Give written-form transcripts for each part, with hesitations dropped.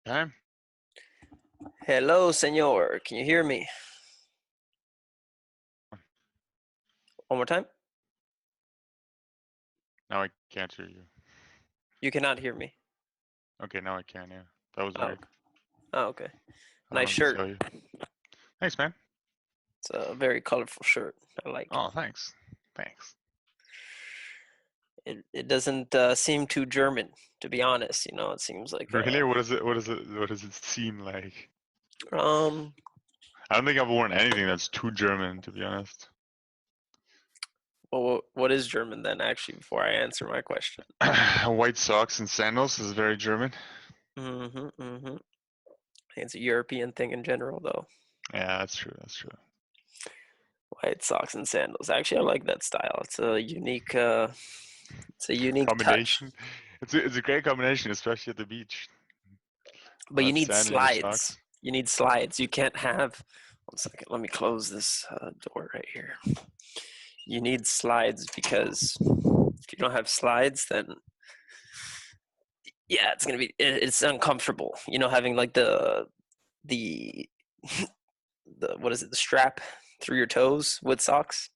Time? Hello, senor. Can you hear me? One more time? Now I can't hear you. You cannot hear me. Okay, now I can, yeah. That was Oh, weird. okay. I Nice wanted to shirt. tell you. Thanks, man. It's a very colorful shirt. I like Oh, thanks. Thanks. it. It doesn't seem too German, to be honest. It seems like Really? What does it seem like? um. I don't think I've worn anything that's too German, to be honest. Well, what is German then? Actually, before I answer my question. White socks and sandals is very German. I think it's a European thing in general, though. Yeah, that's true. That's true. White socks and sandals. Actually, I like that style. It's a unique. It's a unique touch. Combination. It's a great combination, especially at the beach. But you need Sand in your slides. socks. You need slides. You can't have. One second. Let me close this door right here. You need slides because if you don't have slides, then yeah, it's gonna be. It's uncomfortable. Having like the what is it? The strap through your toes with socks.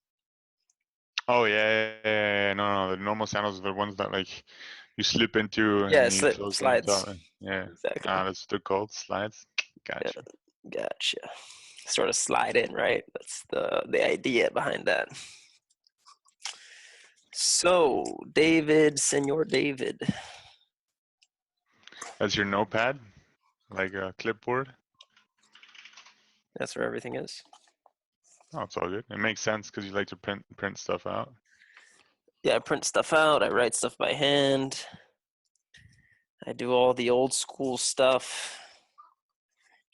Oh yeah. No. The normal sandals are the ones that like you slip into Yeah, and you slip close them on slides. top. Yeah. Exactly. That's what they're called, slides. Yeah, Gotcha. gotcha. Sort of slide in, right? That's the idea behind that. So, David, Senor David. That's your notepad, like a clipboard. That's where everything is. Oh, it's all good. It makes sense because you like to print stuff out. Yeah, I print stuff out. I write stuff by hand. I do all the old school stuff.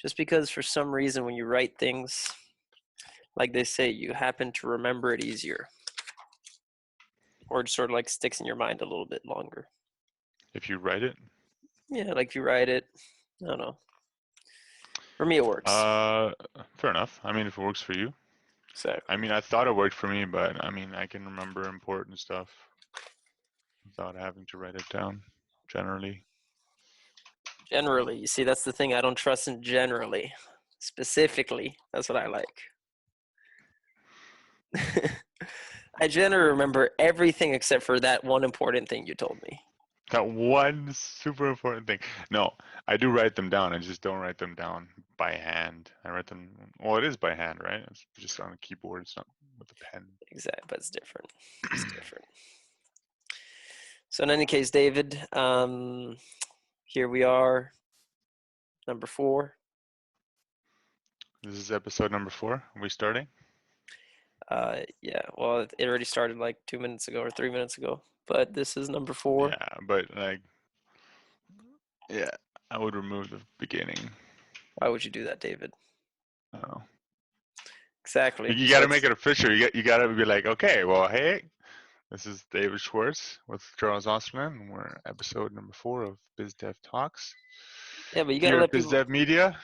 Just because for some reason when you write things, like they say, you happen to remember it easier. Or it sort of like sticks in your mind a little bit longer. If you write it. Yeah, like you write it. I don't know. For me, it works. Fair enough. I mean, if it works for you. Exactly. I mean, I thought it worked for me, but I mean, I can remember important stuff without having to write it down. Generally. Generally, you see, that's the thing I don't trust in generally. Specifically, that's what I like. I generally remember everything except for that one important thing you told me. That one super important thing. No, I do write them down. I just don't write them down by hand. I write them. Well, it is by hand, right? It's just on a keyboard. It's not with a pen. Exactly, but it's different. It's different. So in any case, David, here we are, number 4. This is episode number 4. Are we starting? Yeah, well, it already started like 2 minutes ago or 3 minutes ago, but this is number 4. Yeah, but like, yeah, I would remove the beginning. Why would you do that, David? I don't know. Exactly. You So got to make it official. You got to be like, okay, well, hey, this is David Schwartz with Charles Osterman, and we're episode number 4 of Biz-Dev Talks. yeah, but you got to Here let at people. Biz-Dev Media.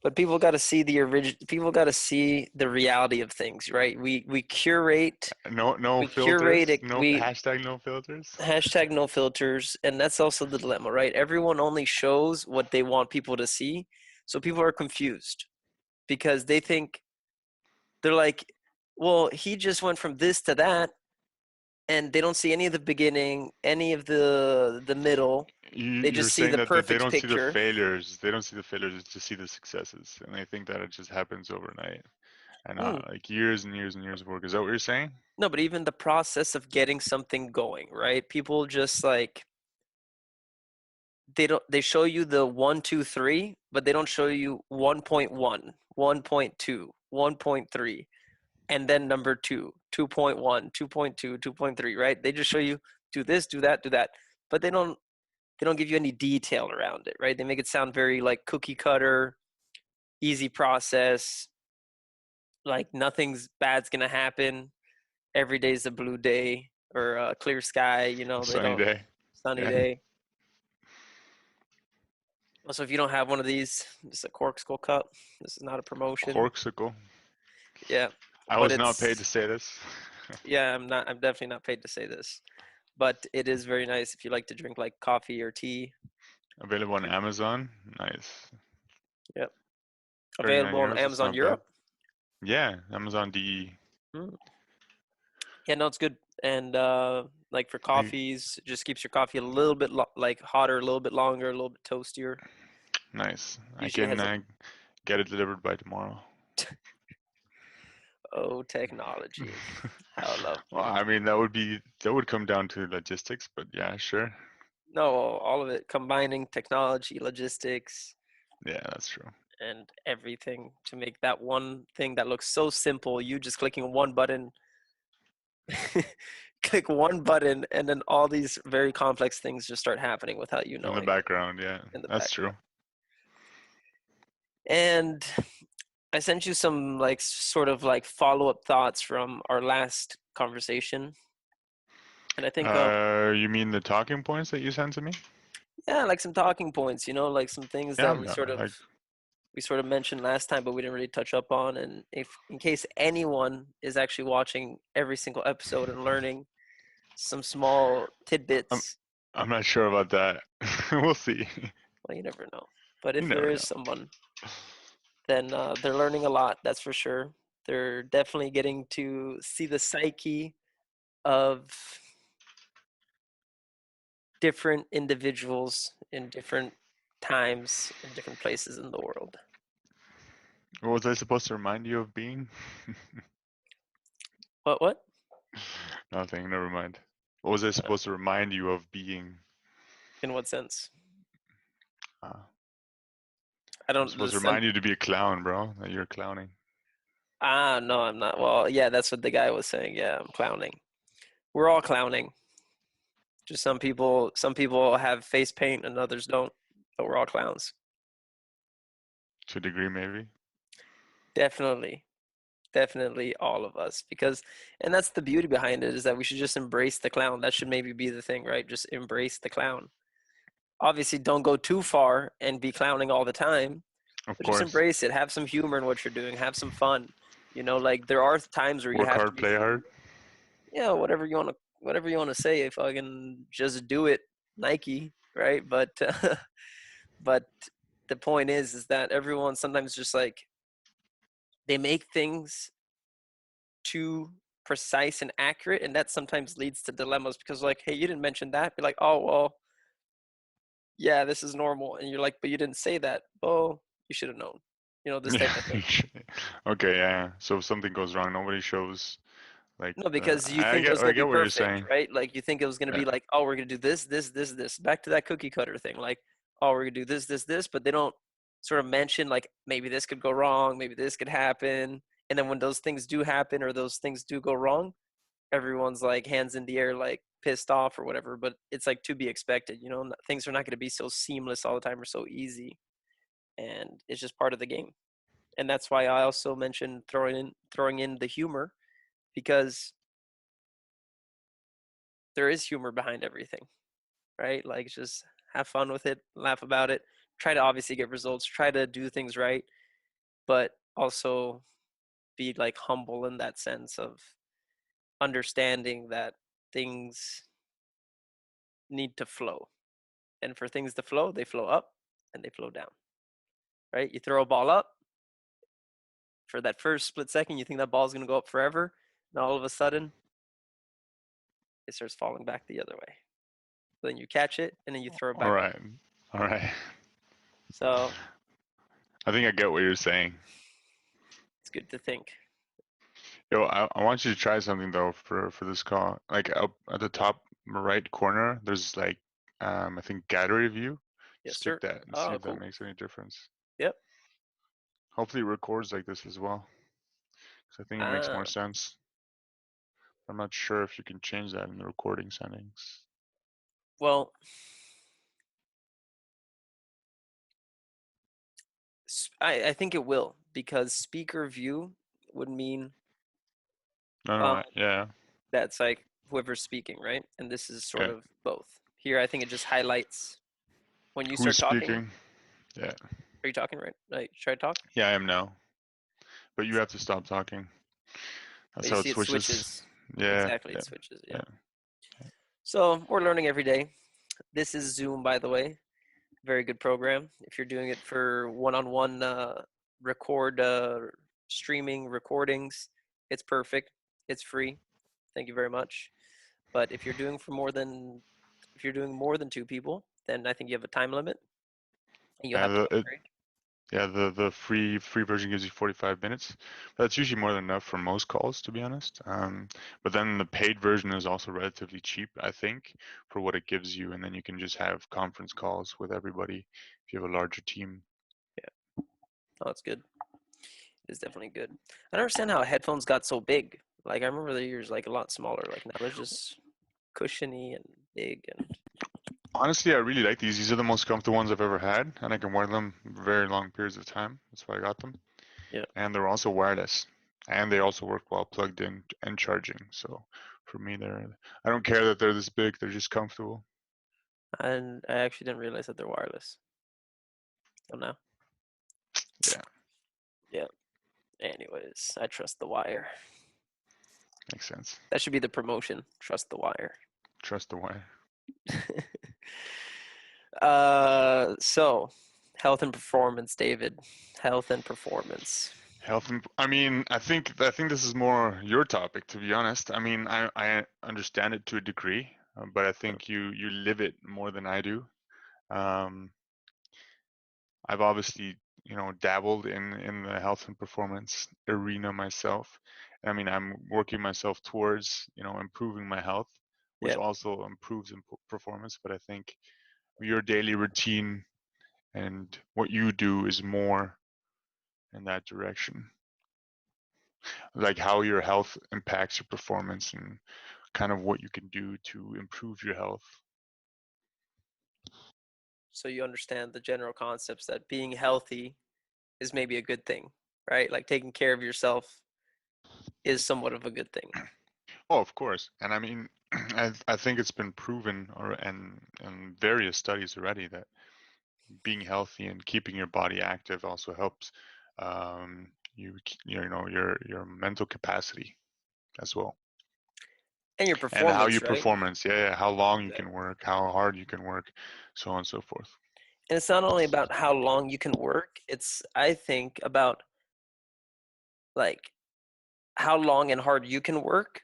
But people got to see the original. People got to see the reality of things, right? We curate. No We filters. curate it. No We hashtag no filters. hashtag no filters, and that's also the dilemma, right? Everyone only shows what they want people to see, so people are confused because they think they're like, well, he just went from this to that, and they don't see any of the beginning, any of the middle. They You're just see saying the that they perfect don't see the picture. failures. They don't see the failures, just see the successes, and they think that it just happens overnight and Hmm. not like years and years and years of work. Is that what you're saying? No, but even the process of getting something going, right? People just like they show you the 1, 2, 3, but they don't show you 1.1, 1.2, 1.3, and then number 2, 2.1, 2.2, 2.3, right? They just show you do this, do that, but they don't give you any detail around it, right? They make it sound very like cookie cutter, easy process, like nothing's bad's gonna happen. Every day's a blue day or a clear sky, A they sunny don't day. sunny Yeah. day. Also, if you don't have one of these, this is a Corkscrow cup. This is not a promotion. Corksicle. Yeah, I but was not paid to it's say this. yeah. I'm definitely not paid to say this, but it is very nice if you like to drink like coffee or tea. Available on Amazon. Nice. Yep. Available on €39. That's Amazon not bad. Europe. Yeah, Amazon DE. Mm. Yeah, no, it's good. And like for I, coffees, it just keeps your coffee a little bit like hotter, a little bit longer, a little bit toastier. nice. I Usually can has a get it delivered by tomorrow. oh technology. How Well, lovely. I mean that would come down to logistics, but yeah, sure. No, all of it, combining technology, logistics, Yeah, that's true. and everything to make that one thing that looks so simple. You just clicking one button, click one button, and then all these very complex things just start happening without you In the knowing background, yeah, in the that's true. background. And I sent you some like sort of like follow-up thoughts from our last conversation. And I think You mean the talking points that you sent to me? yeah, like some talking points, like some things Yeah, that I'm we down. sort of Like, mentioned last time, but we didn't really touch up on. And if in case anyone is actually watching every single episode and learning some small I'm tidbits, I'm not sure about that. We'll see. well, you never know. But You if there never is know. someone, then they're learning a lot. That's for sure. They're definitely getting to see the psyche of different individuals in different times in different places in the world. What was I supposed to remind you of being? What? Nothing. Never mind. What was I Uh, supposed to remind you of being? in what sense? Uh, I I'm don't supposed to listen. remind you to be a clown, bro. That you're clowning. Ah, no, I'm not. Well, yeah, that's what the guy was saying. Yeah, I'm clowning. We're all clowning. Just some people have face paint and others don't, but we're all clowns. To a degree, maybe. Definitely. Definitely all of us because and that's the beauty behind it is that we should just embrace the clown. That should maybe be the thing, right? Just embrace the clown. Obviously, don't go too far and be clowning all the time, Of but just course. embrace it. Have some humor in what you're doing. Have some fun. Like there are times where you Work have to hard, be, play hard. whatever you want to say. If I can just do it, Nike, right? But but the point is that everyone sometimes just like they make things too precise and accurate, and that sometimes leads to dilemmas because like, hey, you didn't mention that. Be like, oh well, yeah, this is normal, and you're like, but you didn't say that. Oh, you should have known. This Yeah. type of thing. Okay, yeah. So if something goes wrong, nobody shows like No, the. because you think it was I gonna be get what you're perfect, saying. right? Like you think it was gonna Yeah. be like, oh, we're gonna do this, this, this, this. Back to that cookie cutter thing. Like, oh, we're gonna do this, this, this, but they don't sort of mention like maybe this could go wrong, maybe this could happen. And then when those things do happen or those things do go wrong, everyone's like hands in the air, like pissed off or whatever. But it's like to be expected. Things are not gonna be so seamless all the time or so easy, and it's just part of the game. And that's why I also mentioned throwing in the humor because there is humor behind everything, right? Like just have fun with it, laugh about it, try to obviously get results, try to do things right, but also be like humble in that sense of understanding that things need to flow. And for things to flow, they flow up and they flow down, right? You throw a ball up for that first split second, you think that ball is going to go up forever, and all of a sudden it starts falling back the other way. Then you catch it and then you throw it All back up. right. All right. So I think I get what you're saying. it's good to think. Yo, I want you to try something though for this call. Like up at the top right corner, there's like I think gallery view. Yes, Just click sir. that and see Oh, if that cool. makes any difference. Yep. Hopefully it records like this as well, because I think it makes more Ah, sense. I'm not sure if you can change that in the recording settings. well, I think it will because speaker view would mean No, no, um, yeah. that's like whoever's speaking, right? And this is sort Okay. of both. Here, I think it just highlights when you Who's start talking. speaking? Yeah. Are you talking right? Right. Should I talk? Yeah, I am now. But you have to stop talking. But That's you how it see, it switches. switches. Yeah, Exactly, yeah, it switches. Yeah. yeah. So we're learning every day. This is Zoom, by the way. Very good program. If you're doing it for one-on-one record streaming recordings, it's perfect. It's free. Thank you very much. But if you're doing more than two people, then I think you have a time limit and you Yeah, have to the upgrade. the free version gives you 45 minutes. That's usually more than enough for most calls, to be honest. But then the paid version is also relatively cheap, I think, for what it gives you, and then you can just have conference calls with everybody if you have a larger team. Yeah, oh, it's good. It's definitely good. I don't understand how headphones got so big. Like I remember the years like a lot smaller. Like now they're just cushiony and big and Honestly, I really like these. These are the most comfortable ones I've ever had, and I can wear them very long periods of time. That's why I got them. yeah. And they're also wireless, and they also work while plugged in and charging. So for me, I don't care that they're this big. They're just comfortable. And I actually didn't realize that they're wireless. Till now. Yeah, Yeah. Anyways, I trust the wire. makes sense. That should be the promotion. Trust the wire. Trust the wire. So health and performance, David. Health and performance. Health and I mean, I think this is more your topic, to be honest. I mean, I understand it to a degree, but I Yeah. think you live it more than I do. Um, I've obviously, dabbled in the health and performance arena myself. I mean, I'm working myself towards, improving my health, which Yeah. also improves in performance. But I think your daily routine and what you do is more in that direction, like how your health impacts your performance and kind of what you can do to improve your health. So you understand the general concepts that being healthy is maybe a good thing, right? Like taking care of yourself is somewhat of a good thing. Oh, of course. And I mean, I think it's been proven or and in various studies already that being healthy and keeping your body active also helps your mental capacity as well, And your and how you performance, right? performance, yeah, how long you can Exactly. work, how hard you can work, so on and so forth. And it's not only about how long you can work, it's, I think, about like how long and hard you can work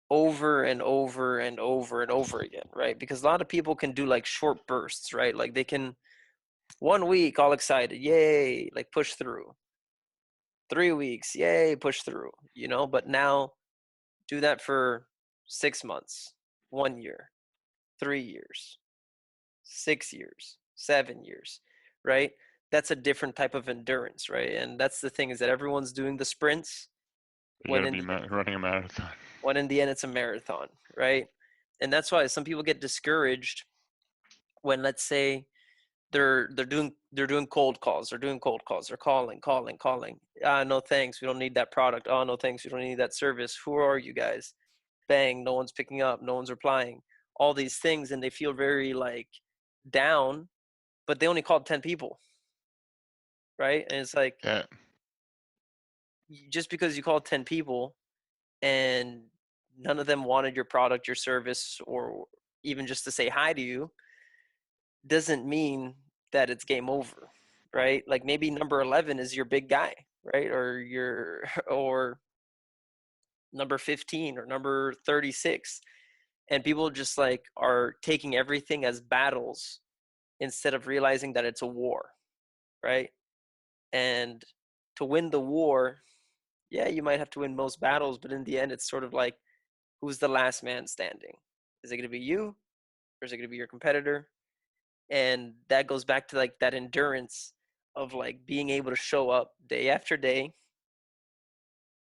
over and over and over and over again, right? Because a lot of people can do like short bursts, right? Like they can 1 week all excited, yay, like push through. 3 weeks, yay, push through, but now do that for 6 months, 1 year, 3 years, 6 years, 7 years, right? That's a different type of endurance, right? And that's the thing is that everyone's doing the sprints You when gotta in be the running a marathon. when in the end it's a marathon, right? And that's why some people get discouraged when, let's say, they're doing cold calls, they're calling. Ah, no thanks, we don't need that product. Oh, no thanks, we don't need that service. Who are you guys? Bang, no one's picking up, no one's replying, all these things, and they feel very like down, but they only called 10 people, right? And it's like, Yeah, just because you called 10 people and none of them wanted your product, your service, or even just to say hi to you, doesn't mean that it's game over, right? Like maybe number 11 is your big guy, right? Or your or number 15 or number 36, and people just like are taking everything as battles instead of realizing that it's a war, right? And to win the war, yeah, you might have to win most battles, but in the end it's sort of like, who's the last man standing? Is it going to be you, or is it going to be your competitor? And that goes back to like that endurance of like being able to show up day after day,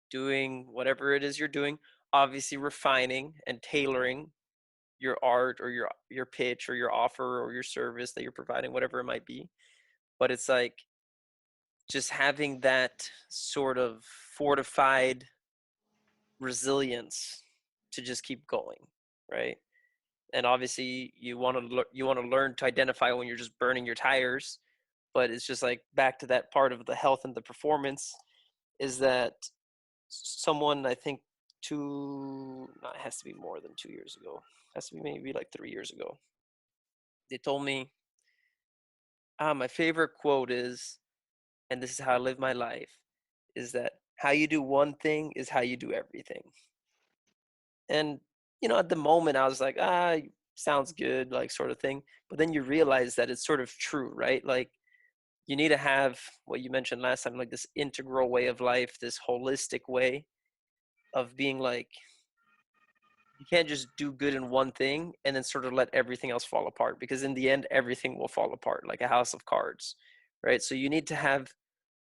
doing whatever it is you're doing, obviously refining and tailoring your art or your pitch or your offer or your service that you're providing, whatever it might be. But it's like just having that sort of fortified resilience to just keep going, right? And obviously you want to learn to identify when you're just burning your tires, but it's just like back to that part of the health and the performance is that someone, I think, no, it has to be more than 2 years ago, it has to be maybe like 3 years ago, they told me My favorite quote is, and this is how I live my life, is that how you do one thing is how you do everything. And at the moment I was like, sounds good, like sort of thing. But then you realize that it's sort of true, right? Like you need to have what you mentioned last time, like this integral way of life, this holistic way of being like, you can't just do good in one thing and then sort of let everything else fall apart, because in the end everything will fall apart like a house of cards, right? So you need to have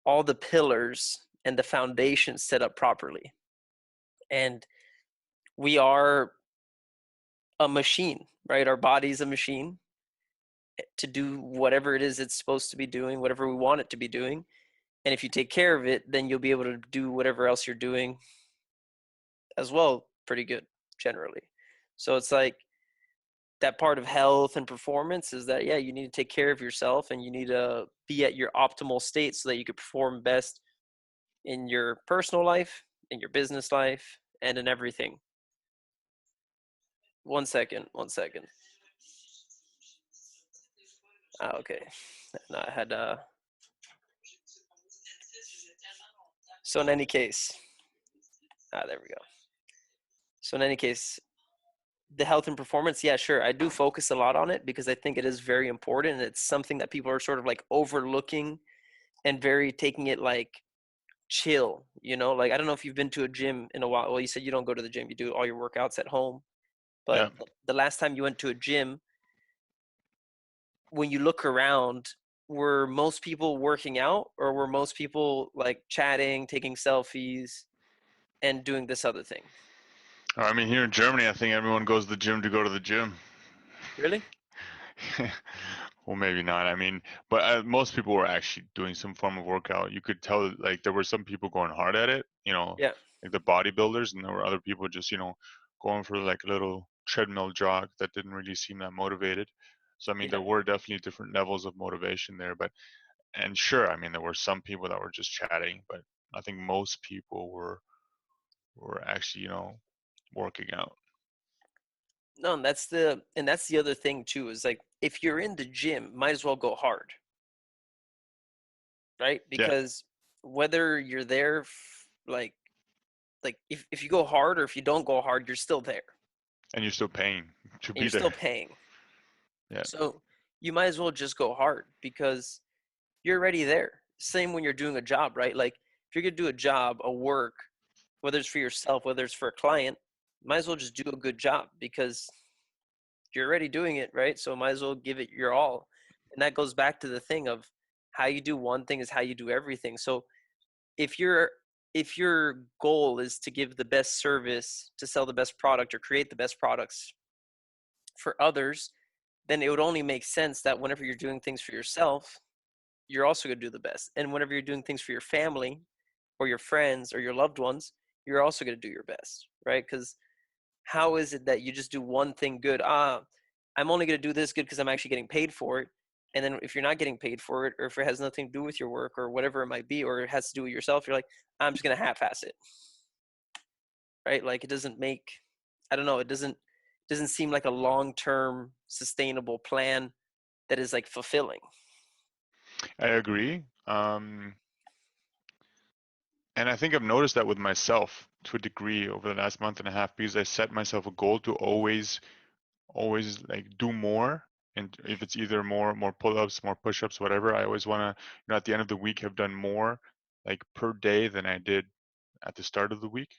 all the pillars and the foundation set up properly. And we are a machine, right? Our body's a machine to do whatever it is it's supposed to be doing, whatever we want it to be doing. And if you take care of it, then you'll be able to do whatever else you're doing as well pretty good generally. So it's like that part of health and performance is that, yeah, you need to take care of yourself and you need to be at your optimal state so that you could perform best in your personal life, in your business life, and in everything. 1 second, 1 second. Okay. No, I had so in any case, there we go. So in any case, the health and performance, yeah, sure, I do focus a lot on it because I think it is very important, and it's something that people are sort of like overlooking and very taking it like chill, like I don't know if you've been to a gym in a while. Well, you said you don't go to the gym, you do all your workouts at home, but Yeah. the last time you went to a gym, when you look around, were most people working out, or were most people like chatting, taking selfies, and doing this other thing? I mean, here in Germany, I think everyone goes to the gym to go to the gym. Really? Well, maybe not. I mean, but most people were actually doing some form of workout. You could tell, like, there were some people going hard at it, Yeah. like the bodybuilders, and there were other people just, going for like a little treadmill jog that didn't really seem that motivated. So, I mean, Yeah. there were definitely different levels of motivation there. But, and sure, I mean, there were some people that were just chatting, but I think most people were actually, working out. No, and that's the other thing too, is like if you're in the gym, might as well go hard, right? Yeah, Because whether you're there like if you go hard or if you don't go hard, you're still there and you're still paying to and be you're still there. paying. Yeah. So you might as well just go hard because you're already there. Same when you're doing a job, right? Like if you're gonna do a job, a work, whether it's for yourself, whether it's for a client, might as well just do a good job because you're already doing it, right? So might as well give it your all. And that goes back to the thing of how you do one thing is how you do everything. So if your if your goal is to give the best service, to sell the best product or create the best products for others, then it would only make sense that whenever you're doing things for yourself, you're also going to do the best. And whenever you're doing things for your family or your friends or your loved ones, you're also going to do your best, right? Because how is it that you just do one thing good? I'm only going to do this good because I'm actually getting paid for it. And then if you're not getting paid for it, or if it has nothing to do with your work or whatever it might be, or it has to do with yourself, you're like, I'm just going to half-ass it, right? Like it doesn't make, I don't know, it doesn't seem like a long-term sustainable plan that is like fulfilling. I agree. And I think I've noticed that with myself to a degree over the last month and a half because I set myself a goal to always like do more. And if it's either more pull-ups, more push-ups, whatever, I always want to, at the end of the week have done more like per day than I did at the start of the week.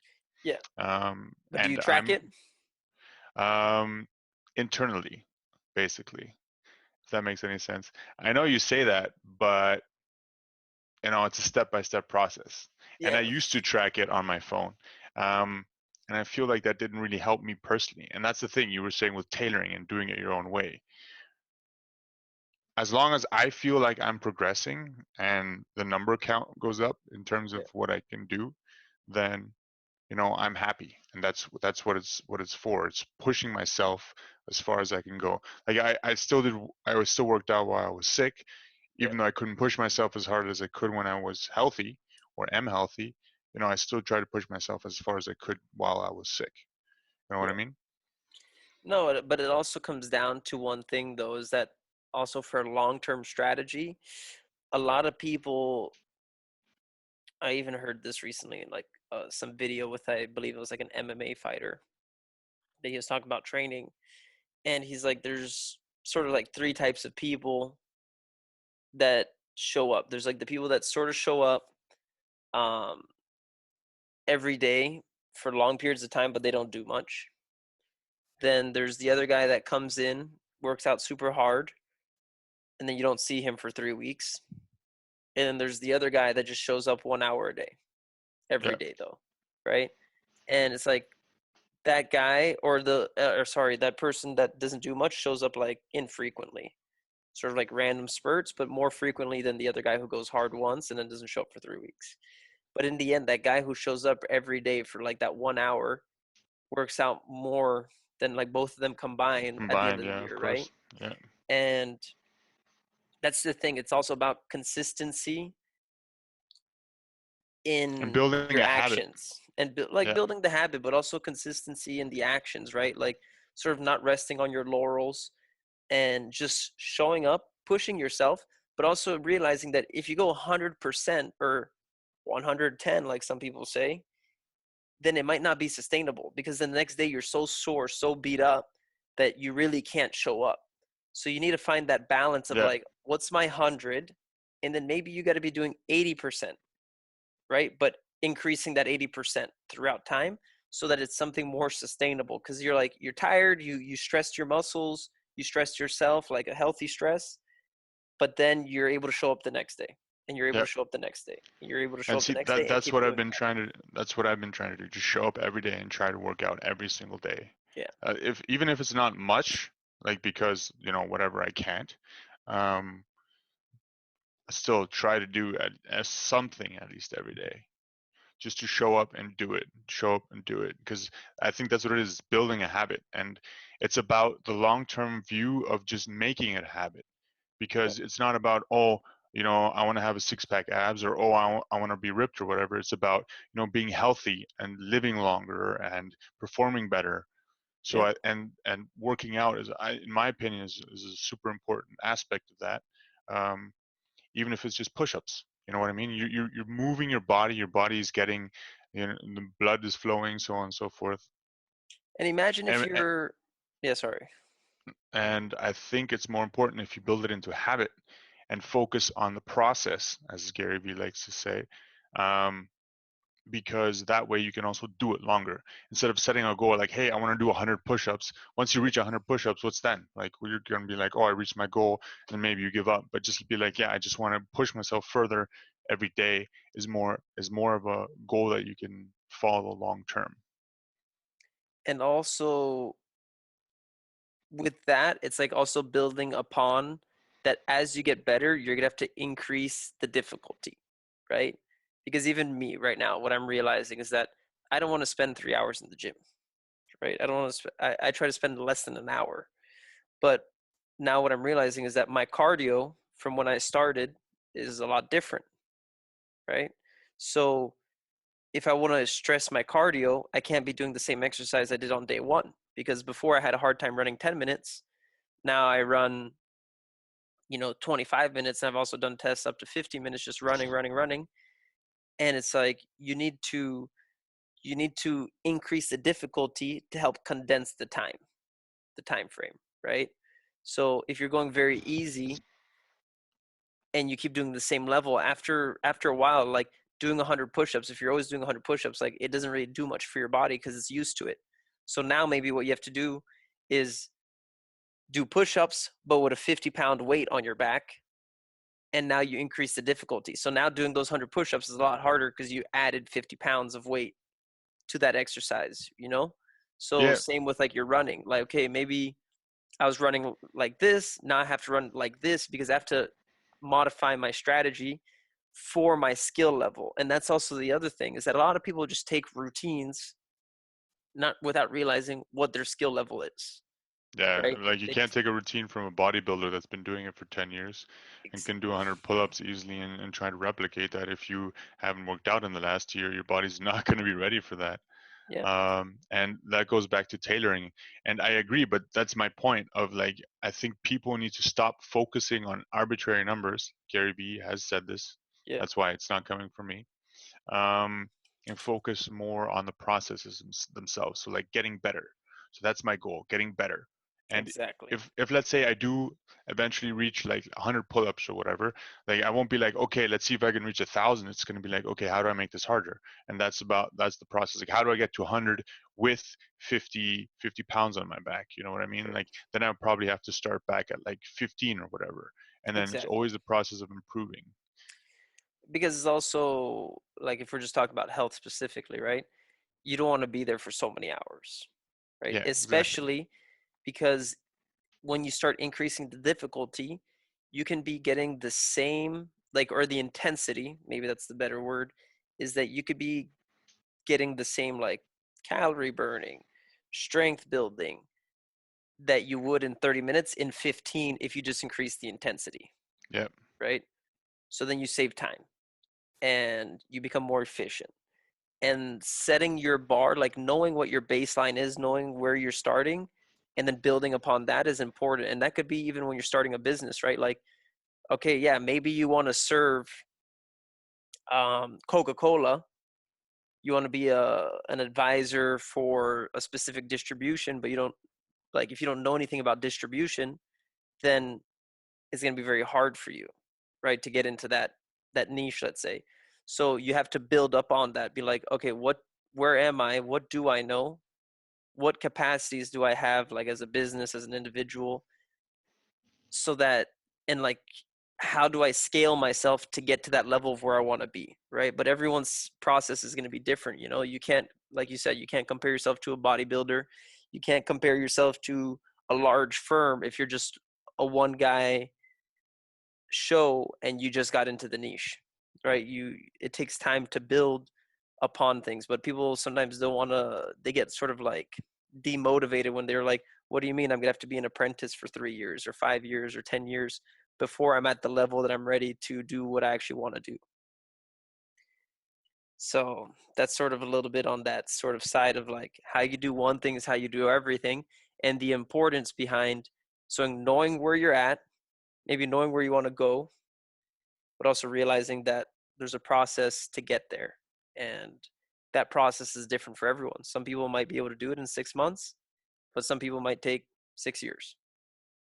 Yeah. But do you And track it? um, internally, basically, if that makes any sense. I know you say that, but it's a step-by-step process. And I Yeah. used to track it on my phone. Um, and I feel like that didn't really help me personally. And that's the thing you were saying with tailoring and doing it your own way. As long as I feel like I'm progressing and the number count goes up in terms Yeah. of what I can do, then I'm happy. And that's what it's for. It's pushing myself as far as I can go. Like I was still worked out while I was sick, Yeah. even though I couldn't push myself as hard as I could when I was healthy or am healthy. I still try to push myself as far as I could while I was sick. You know what I Yeah. mean? No, but it also comes down to one thing though, is that also for long-term strategy, a lot of people, I even heard this recently in like some video with, I believe it was like an MMA fighter, that he was talking about training, and he's like, there's sort of like three types of people that show up. There's like the people that sort of show up um, every day for long periods of time, but they don't do much. Then there's the other guy that comes in, works out super hard, and then you don't see him for 3 weeks. And then there's the other guy that just shows up 1 hour a day, every Yeah. day though, right? And it's like that guy or sorry, that person that doesn't do much shows up like infrequently, sort of like random spurts, but more frequently than the other guy who goes hard once and then doesn't show up for 3 weeks. But in the end, that guy who shows up every day for like that 1 hour works out more than like both of them combined at the end Combined, of the yeah, of year, right? course. Yeah. And that's the thing. It's also about consistency And in building your a habit. actions and like Yeah. building the habit, but also consistency in the actions, right? Like sort of not resting on your laurels and just showing up, pushing yourself, but also realizing that if you go 100% or 110, like some people say, then it might not be sustainable because the next day you're so sore, so beat up that you really can't show up. So you need to find that balance of Yeah. like, what's my 100? And then maybe you got to be doing 80%, right? But increasing that 80% throughout time so that it's something more sustainable because you're like, you're tired, you stressed your muscles, you stressed yourself, like a healthy stress, but then you're able to show up the next day and you're able Yeah. to show up the next day and you're able to show And up the see next that day and that's keep what I've doing been trying to that's what I've been trying to do. Just show up every day and try to work out every single day. that. Yeah. If even if it's not much, like because whatever I can't, um, still try to do as something at least every day. Just to show up and do it, show up and do it, because I think that's what it is, building a habit, and it's about the long-term view of just making it a habit. Yeah. Because it's not about I want to have a six-pack abs, or I want to be ripped or whatever. It's about being healthy and living longer and performing better. So Yeah. and working out in my opinion, is a super important aspect of that. Um, Even if it's just push-ups. You know what I mean? You're moving your body. Your body is getting, the blood is flowing, so on and so forth. And imagine if And you're, yeah, sorry. and I think it's more important if you build it into a habit and focus on the process, as Gary Vee likes to say, um, because that way you can also do it longer instead of setting a goal like, hey, I want to do 100 push-ups. Once you reach 100 push-ups, what's then? Like, well, you're going to be like, oh, I reached my goal, and maybe you give up. But just be like, yeah, I just want to push myself further every day is more of a goal that you can follow long term. And also with that, it's like also building upon that as you get better, you're gonna have to increase the difficulty, right? Because even me right now, what I'm realizing is that I don't want to spend 3 hours in the gym, right? I don't want to. I try to spend less than an hour. But now what I'm realizing is that my cardio from when I started is a lot different, right? So if I want to stress my cardio, I can't be doing the same exercise I did on day one because before I had a hard time running 10 minutes. Now I run, 25 minutes. And I've also done tests up to 50 minutes just running, running, running. And it's like you need to increase the difficulty to help condense the time frame, right? So if you're going very easy and you keep doing the same level after a while, like doing 100 push-ups, if you're always doing 100 push-ups, like it doesn't really do much for your body because it's used to it. So now maybe what you have to do is do push-ups but with a 50-pound weight on your back, and now you increase the difficulty. So now doing those 100 push-ups is a lot harder because you added 50 pounds of weight to that exercise. So Yeah, same with like your running, like, okay, maybe I was running like this, now I have to run like this because I have to modify my strategy for my skill level. And that's also the other thing, is that a lot of people just take routines not without realizing what their skill level is, yeah. right? Like you They can't take a routine from a bodybuilder that's been doing it for 10 years and ex- can do 100 pull-ups easily and, try to replicate that. If you haven't worked out in the last year, your body's not going to be ready for that. 100 pull-ups easily and, and try to replicate that. If you haven't worked out in the last year, your body's not going to be ready for that. 100 pull-ups easily and, and try to replicate that. If you haven't worked out in the last year, your body's not going to be ready for that. Yeah, And that goes back to tailoring. And I agree, but that's my point of like, I think people need to stop focusing on arbitrary numbers. Gary Vee has said this. yeah, That's why it's not coming from me. um, and focus more on the processes themselves. So like getting better. So that's my goal, getting better. And exactly, if let's say I do eventually reach like 100 pull-ups or whatever, like I won't be like, okay, let's see if I can reach 1,000. It's going to be like, okay, how do I make this harder? And that's the process. Like, how do I get to 100 with 50 pounds on my back? You know what I mean? sure, Like then I would probably have to start back at like 15 or whatever. And then it's exactly. always the process of improving. Because it's also like if we're just talking about health specifically, right? You don't want to be there for so many hours, right? Yeah, exactly. Especially because when you start increasing the difficulty, you can be getting the same, like, or the intensity, maybe that's the better word, is that you could be getting the same, like, calorie burning, strength building that you would in 30 minutes in 15 if you just increase the intensity, Yeah. right? So then you save time and you become more efficient. And setting your bar, like knowing what your baseline is, knowing where you're starting, and then building upon that is important. And that could be even when you're starting a business, right? Like, okay, yeah, maybe you want to serve Coca-Cola. You want to be an advisor for a specific distribution, but you don't, like, if you don't know anything about distribution, then it's going to be very hard for you, right, to get into that niche, let's say. So you have to build up on that. Be like, okay, where am I? What do I know? What capacities do I have, like as a business, as an individual, so that, and like, how do I scale myself to get to that level of where I want to be, right? But everyone's process is going to be different. You can't, like you said, you can't compare yourself to a bodybuilder. You can't compare yourself to a large firm if you're just a one guy show and you just got into the niche, right? It takes time to build upon things, but people sometimes don't want to, they get sort of like demotivated when they're like, what do you mean I'm gonna have to be an apprentice for 3 years or 5 years or 10 years before I'm at the level that I'm ready to do what I actually want to do? So that's sort of a little bit on that sort of side of like how you do one thing is how you do everything, and the importance behind, so knowing where you're at, maybe knowing where you want to go, but also realizing that there's a process to get there. And that process is different for everyone. Some people might be able to do it in 6 months, but some people might take 6 years.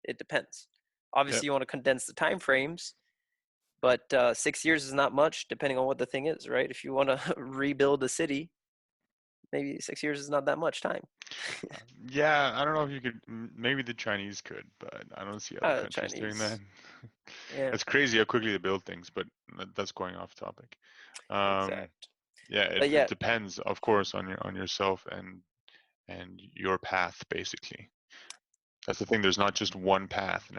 It depends. Yeah. Obviously, you want to condense the time frames, but 6 years is not much depending on what the thing is, right? If you want to rebuild a city, maybe 6 years is not that much time. Yeah, I don't know if you could. Maybe the Chinese could, but I don't see other countries doing that. Chinese. Yeah, It's crazy how quickly they build things, but that's going off topic. Um, exact. yeah, But it yeah, depends, of course, on yourself and your path, basically. That's the thing. There's not just one path, and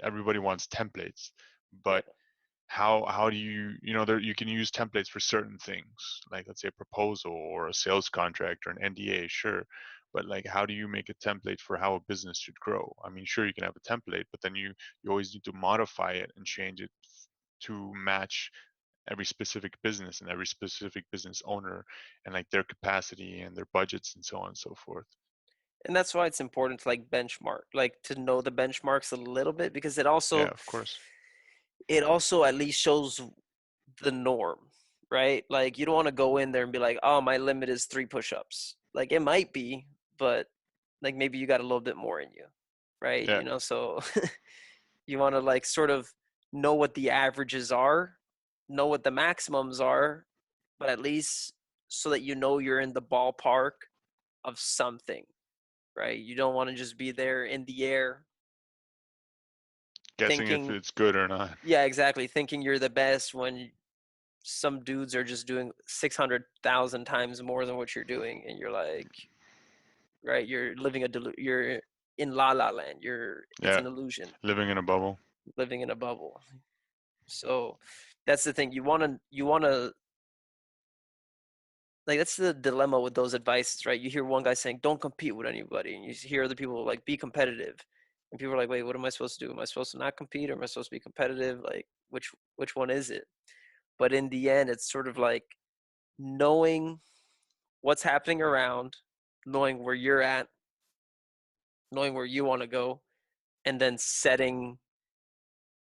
everybody wants templates, yeah. but how do you know there you can use templates for certain things, like let's say a proposal or a sales contract or an NDA, sure, but like how do you make a template for how a business should grow? I mean, sure, you can have a template, but then you always need to modify it and change it to match every specific business and every specific business owner and like their capacity and their budgets and so on and so forth. And that's why it's important to like benchmark, like to know the benchmarks a little bit, because Yeah, of course. it also at least shows the norm, right? Like you don't want to go in there and be like, oh, my limit is 3 push-ups. Like it might be, but like maybe you got a little bit more in you, right? Yeah, So you want to like sort of know what the averages are, know what the maximums are, but at least so that you know you're in the ballpark of something, right? You don't want to just be there in the air guessing if thinking, it's good or not. yeah, exactly, thinking you're the best when some dudes are just doing 600,000 times more than what you're doing, and you're like, right, you're living you're in la la land. It's Yeah, an illusion, living in a bubble. living in a bubble. So that's the thing. You want to like, that's the dilemma with those advices, right? You hear one guy saying, "Don't compete with anybody," and you hear other people like, "Be competitive," and people are like, "Wait, what am I supposed to do? Am I supposed to not compete, or am I supposed to be competitive? Like, which one is it?" But in the end, it's sort of like knowing what's happening around, knowing where you're at, knowing where you want to go, and then setting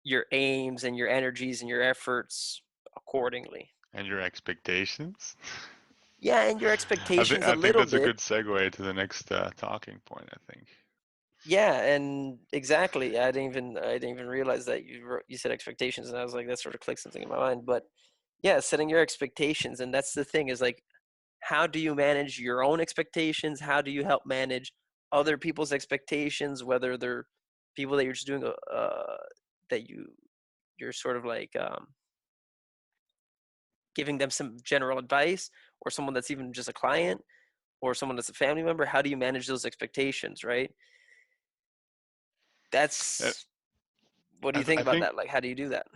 your aims and your energies and your efforts accordingly. And your expectations. Yeah, and your expectations a I think little that's a bit. good segue to the next talking point. I think. Yeah, and exactly. I didn't even realize that you said expectations, and I was like, that sort of clicked something in my mind. But yeah, setting your expectations, and that's the thing is like, how do you manage your own expectations? How do you help manage other people's expectations, whether they're people that you're just doing that you're sort of like giving them some general advice, or someone that's even just a client, or someone that's a family member. How do you manage those expectations, right? Uh, That's what do you think I about think that? Like, how do you do that?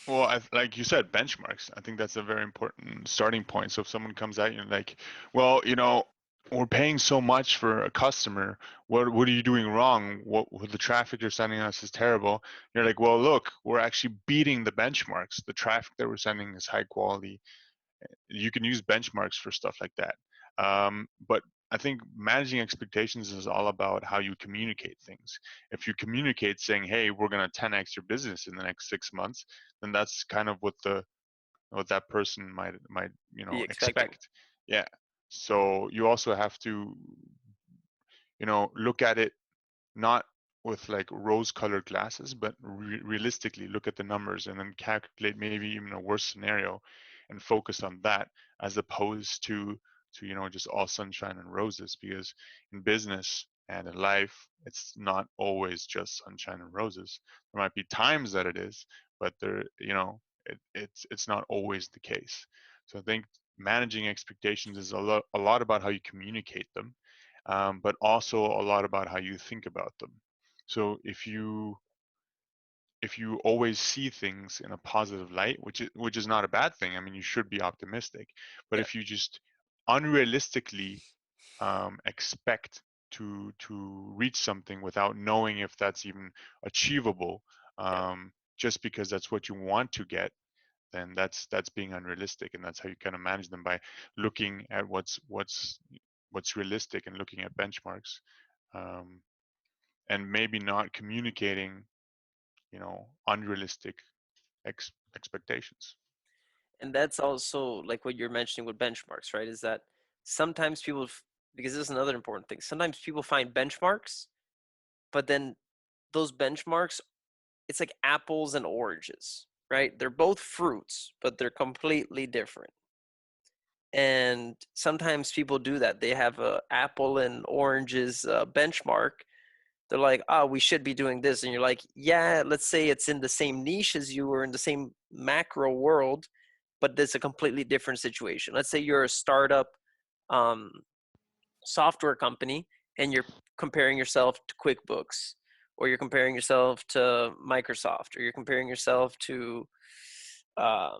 well, like you said, benchmarks. I think that's a very important starting point. So if someone comes at you and like, well, we're paying so much for a customer. What are you doing wrong? What the traffic you're sending us is terrible. You're like, well, look, we're actually beating the benchmarks. The traffic that we're sending is high quality. You can use benchmarks for stuff like that. But I think managing expectations is all about how you communicate things. If you communicate saying, "Hey, we're going to 10x your business in the next 6 months," then that's kind of what that person might Be expecting. expect. Yeah. So you also have to look at it not with like rose-colored glasses, but realistically look at the numbers and then calculate maybe even a worse scenario and focus on that as opposed to just all sunshine and roses. Because in business and in life, it's not always just sunshine and roses. There might be times that it is, but it's not always the case. So I think managing expectations is a lot about how you communicate them, but also a lot about how you think about them. So if you always see things in a positive light, which is not a bad thing. I mean, you should be optimistic. But Yeah, if you just unrealistically expect to reach something without knowing if that's even achievable, yeah. just because that's what you want to get, then that's being unrealistic, and that's how you kind of manage them by looking at what's realistic and looking at benchmarks, um, and maybe not communicating unrealistic expectations. And that's also like what you're mentioning with benchmarks, right? Is that sometimes because this is another important thing. Sometimes people find benchmarks, but then those benchmarks, it's like apples and oranges, right? They're both fruits, but they're completely different. And sometimes people do that. They have a apple and oranges benchmark. They're like, oh, we should be doing this. And you're like, yeah, let's say it's in the same niche as you, or in the same macro world, but it's a completely different situation. Let's say you're a startup um, software company, and you're comparing yourself to QuickBooks, or you're comparing yourself to Microsoft, or you're comparing yourself to um,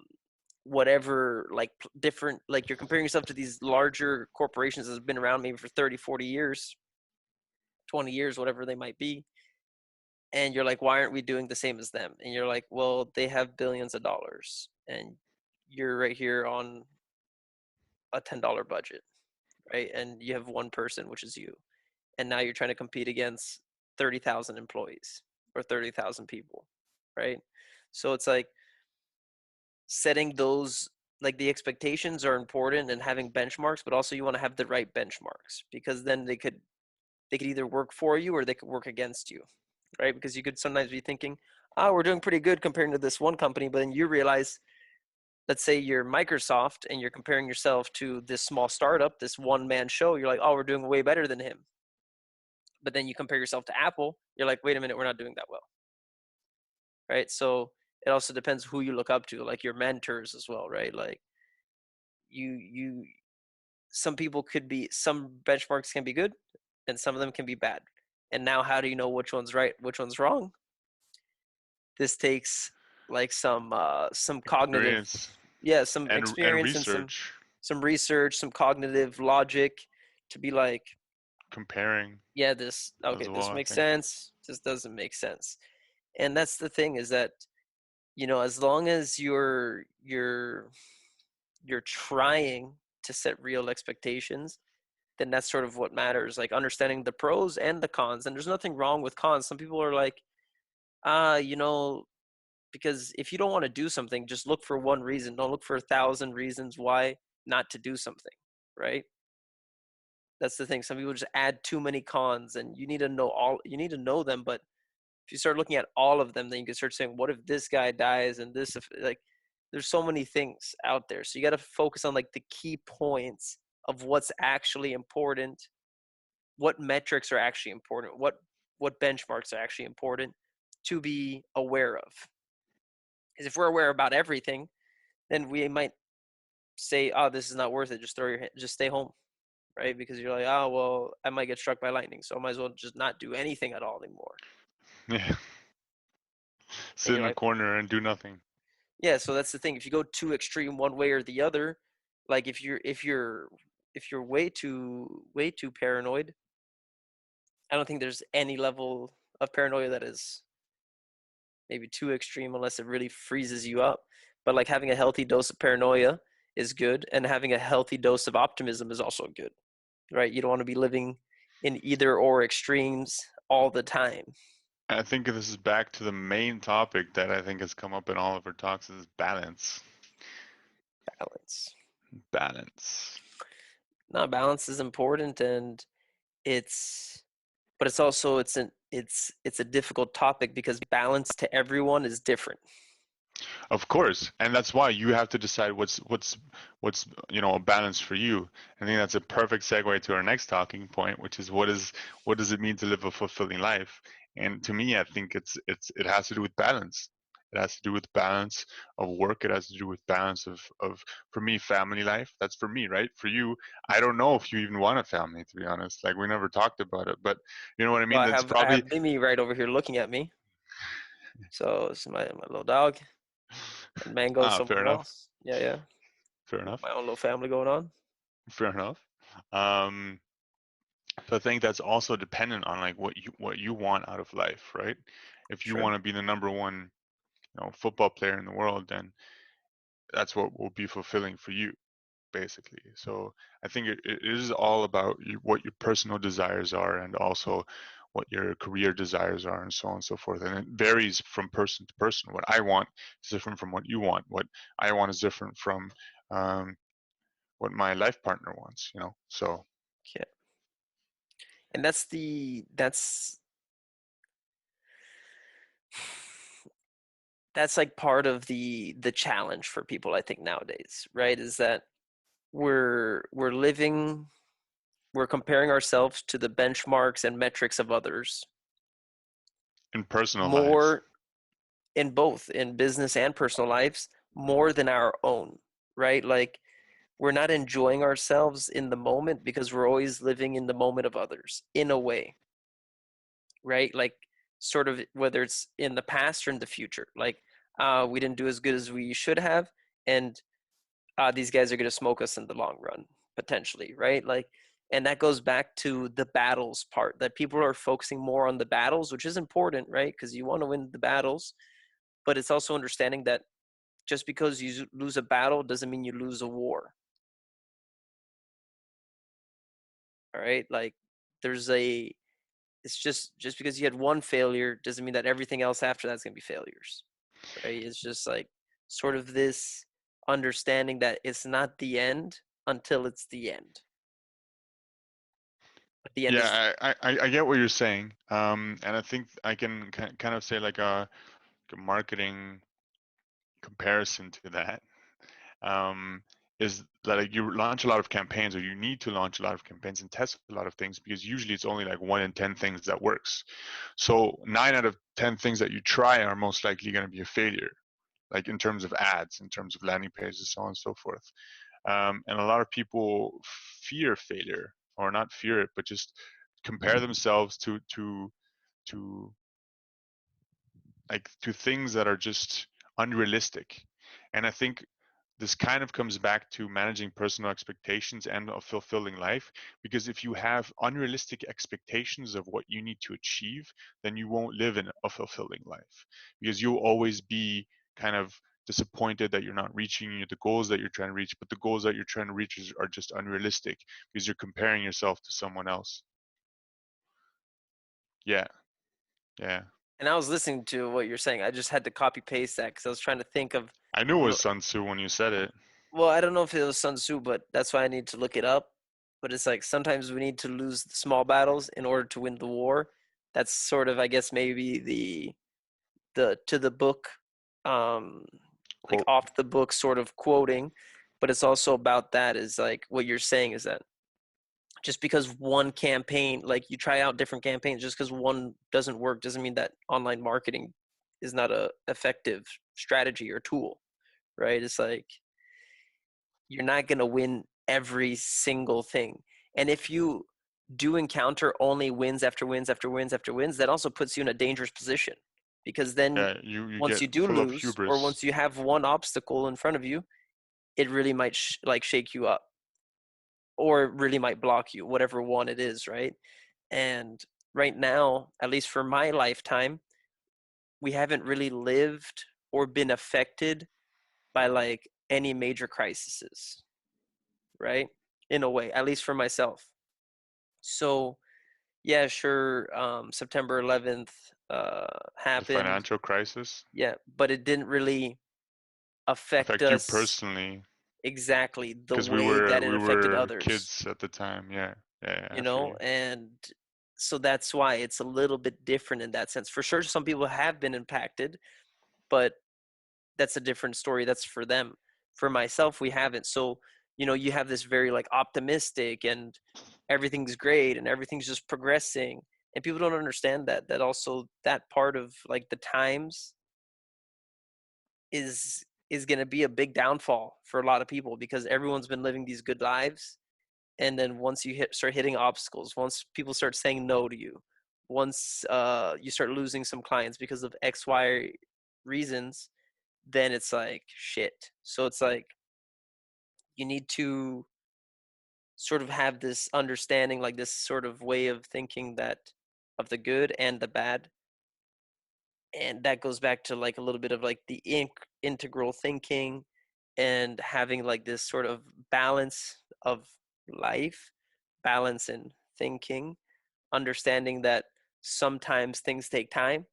whatever, like different, like you're comparing yourself to these larger corporations that have been around maybe for 30, 40 years, 20 years, whatever they might be. And you're like, why aren't we doing the same as them? And you're like, well, they have billions of dollars, and you're right here on a $10 budget, right? And you have one person, which is you, and now you're trying to compete against 30,000 employees or 30,000 people, right? So it's like setting those, like the expectations are important, and having benchmarks, but also you want to have the right benchmarks, because then they could either work for you or they could work against you, right? Because you could sometimes be thinking, oh, we're doing pretty good comparing to this one company, but then you realize, let's say you're Microsoft and you're comparing yourself to this small startup, this one man show, you're like, oh, we're doing way better than him. But then you compare yourself to Apple, you're like, wait a minute, we're not doing that well, right? So it also depends who you look up to, like your mentors as well, right? Like you some people could be, some benchmarks can be good and some of them can be bad. And now how do you know which one's right, which one's wrong? This takes like some cognitive, Experience yeah, some and experience and research, some research, some cognitive logic, to be like, comparing yeah, this, as okay, well, this I makes think. sense, this doesn't make sense. And that's the thing, is that, as long as you're trying to set real expectations, then that's sort of what matters. Like understanding the pros and the cons. And there's nothing wrong with cons. Some people are like, you know, because if you don't want to do something, just look for one reason. Don't look for 1,000 reasons why not to do something, right? That's the thing. Some people just add too many cons, and you need to know all. You need to know them, but if you start looking at all of them, then you can start saying, "What if this guy dies?" And this, if, like, there's so many things out there. So you got to focus on like the key points of what's actually important, what metrics are actually important, what benchmarks are actually important to be aware of. Because if we're aware about everything, then we might say, "Oh, this is not worth it. Just just stay home." Right? Because you're like, oh, well, I might get struck by lightning, so I might as well just not do anything at all anymore. Yeah. And Sit you're in a like, corner and do nothing. yeah. So that's the thing. If you go too extreme one way or the other, like if you're way too paranoid, I don't think there's any level of paranoia that is maybe too extreme unless it really freezes you up. But like having a healthy dose of paranoia is good, and having a healthy dose of optimism is also good, right? You don't want to be living in either or extremes all the time. I think this is back to the main topic that I think has come up in all of our talks is balance. Balance. Balance. No, balance is important, and it's but it's also it's a difficult topic because balance to everyone is different. Of course, and that's why you have to decide what's a balance for you. I think that's a perfect segue to our next talking point, which is what does it mean to live a fulfilling life? And to me, I think it has to do with balance. It has to do with balance of work. It has to do with balance of for me family life. That's for me, right? For you, I don't know if you even want a family, to be honest. Like we never talked about it, but you know what I Well, mean. I That's have I probably have Mimi right over here looking at me. So it's my little dog, and Mango fair somewhere enough. else. Yeah, yeah. Fair Got enough. my own little family going on. Fair enough. Um, So I think that's also dependent on like what you want out of life, right? If you Sure. want to be the number one, football player in the world, then that's what will be fulfilling for you, basically. So I think it is all about what your personal desires are, and also what your career desires are, and so on and so forth. And it varies from person to person. What I want is different from what you want. What I want is different from um, what my life partner wants. So Yeah. And that's like part of the challenge for people, I think, nowadays, right? Is that we're living we're comparing ourselves to the benchmarks and metrics of others in personal life. more in both in business and personal lives more than our own, right? Like we're not enjoying ourselves in the moment because we're always living in the moment of others in a way, right? Like sort of whether it's in the past or in the future. Like we didn't do as good as we should have, and these guys are going to smoke us in the long run potentially, right? Like, and that goes back to the battles part, that people are focusing more on the battles, which is important, right? Because you want to win the battles, but it's also understanding that just because you lose a battle doesn't mean you lose a war. All right, like there's a it's just because you had one failure doesn't mean that everything else after that's going to be failures, right? It's just like sort of this understanding that it's not the end until it's the end. But the end is Yeah, I get what you're saying. And I think I can kind of say like a marketing comparison to that. Um, is that like you launch a lot of campaigns, or you need to launch a lot of campaigns and test a lot of things, because usually it's only like 1 in 10 things that works. So 9 out of 10 things that you try are most likely going to be a failure, like in terms of ads, in terms of landing pages, so on and so forth. And a lot of people fear failure, or not fear it, but just compare themselves to to things that are just unrealistic. And I think this kind of comes back to managing personal expectations and a fulfilling life, because if you have unrealistic expectations of what you need to achieve, then you won't live in a fulfilling life, because you'll always be kind of disappointed that you're not reaching the goals that you're trying to reach, but the goals that you're trying to reach are just unrealistic because you're comparing yourself to someone else. Yeah, yeah. And I was listening to what you're saying. I just had to copy paste that because I was trying to think of. I knew it was Sun Tzu when you said it. Well, I don't know if it was Sun Tzu, but that's why I need to look it up. But it's like sometimes we need to lose the small battles in order to win the war. That's sort of, I guess, maybe the to the book, um, like Quote. off the book sort of quoting. But it's also about that is like what you're saying is that just because one campaign, like you try out different campaigns, just because one doesn't work doesn't mean that online marketing is not a effective strategy or tool, right? It's like you're not going to win every single thing. And if you do encounter only wins after wins after wins after wins, that also puts you in a dangerous position because then Yeah, you once get you do full of lose or hubris. once you have one obstacle in front of you, it really might like shake you up or it really might block you, whatever one it is, right? And right now, at least for my lifetime, we haven't really lived or been affected by like any major crises, right? In a way, at least for myself. So, yeah, sure, September 11th The happened. financial crisis Yeah, but it didn't really affect affect you us personally exactly the because we way that were it we affected were others, kids at the time. Yeah, yeah, I feel you. and so that's why it's a little bit different in that sense. For sure, some people have been impacted, but that's a different story. That's for them. For myself, we haven't. So, you have this very like optimistic and everything's great and everything's just progressing. And people don't understand that also that part of like the times is going to be a big downfall for a lot of people because everyone's been living these good lives. And then once you start hitting obstacles, once people start saying no to you, once you start losing some clients because of XY reasons, then it's like shit. So it's like you need to sort of have this understanding, like this sort of way of thinking that of the good and the bad. And that goes back to like a little bit of like the integral thinking and having like this sort of balance of life, balance in thinking, understanding that sometimes things take time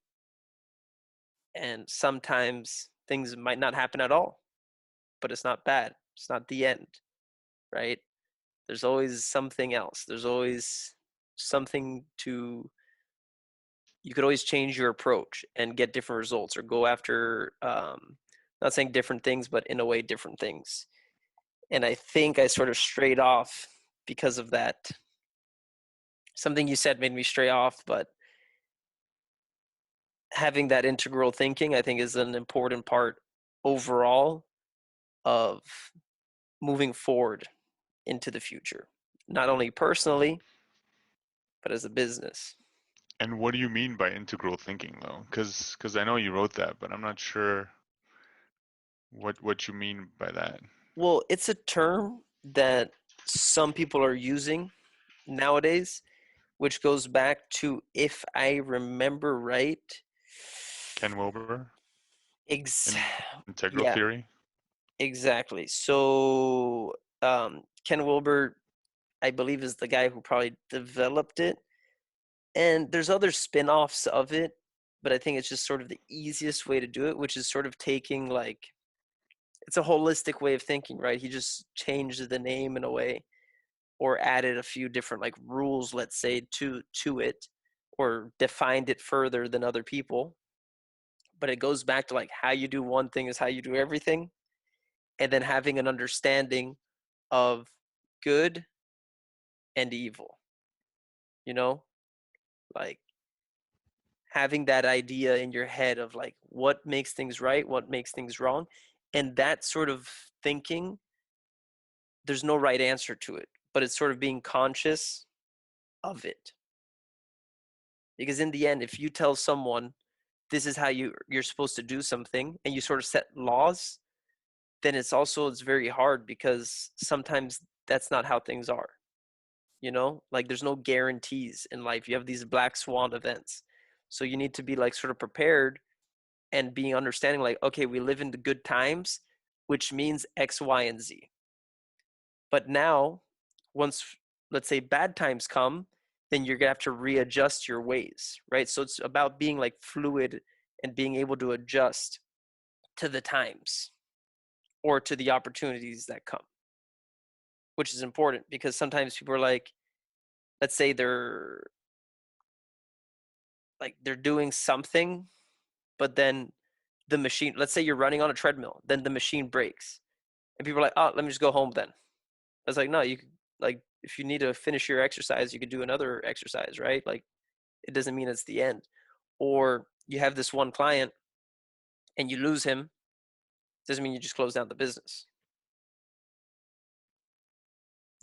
and sometimes things might not happen at all, but it's not bad. It's not the end, right? There's always something else. There's always something to, you could always change your approach and get different results or go after, not saying different things, but in a way, different things. And I think I sort of strayed off because of that. Something you said made me stray off, but having that integral thinking, I think, is an important part overall of moving forward into the future, not only personally, but as a business. And what do you mean by integral thinking, though? Because I know you wrote that, but I'm not sure what you mean by that. Well, it's a term that some people are using nowadays, which goes back to, if I remember right, Ken Wilber ex- in integral yeah, theory. exactly. So Ken Wilber, I believe, is the guy who probably developed it. And there's other spin-offs of it, but I think it's just sort of the easiest way to do it, which is sort of taking like, it's a holistic way of thinking, right? He just changed the name in a way or added a few different like rules, let's say, to it or defined it further than other people. But it goes back to like how you do one thing is how you do everything. And then having an understanding of good and evil, you know, like having that idea in your head of like what makes things right, what makes things wrong. And that sort of thinking, there's no right answer to it, but it's sort of being conscious of it. Because in the end, if you tell someone this is how you're supposed to do something and you sort of set laws, then it's very hard because sometimes that's not how things are. Like there's no guarantees in life. You have these black swan events. So you need to be like sort of prepared and being understanding like, okay, we live in the good times, which means X, Y, and Z. But now, once, let's say, bad times come, then you're gonna have to readjust your ways, right? So it's about being like fluid and being able to adjust to the times or to the opportunities that come, which is important because sometimes people are like, let's say they're doing something, but then the machine, let's say you're running on a treadmill, then the machine breaks. And people are like, oh, let me just go home then. I was like, no, you could, like, if you need to finish your exercise, you could do another exercise, right? Like, it doesn't mean it's the end. Or you have this one client and you lose him, doesn't mean you just close down the business,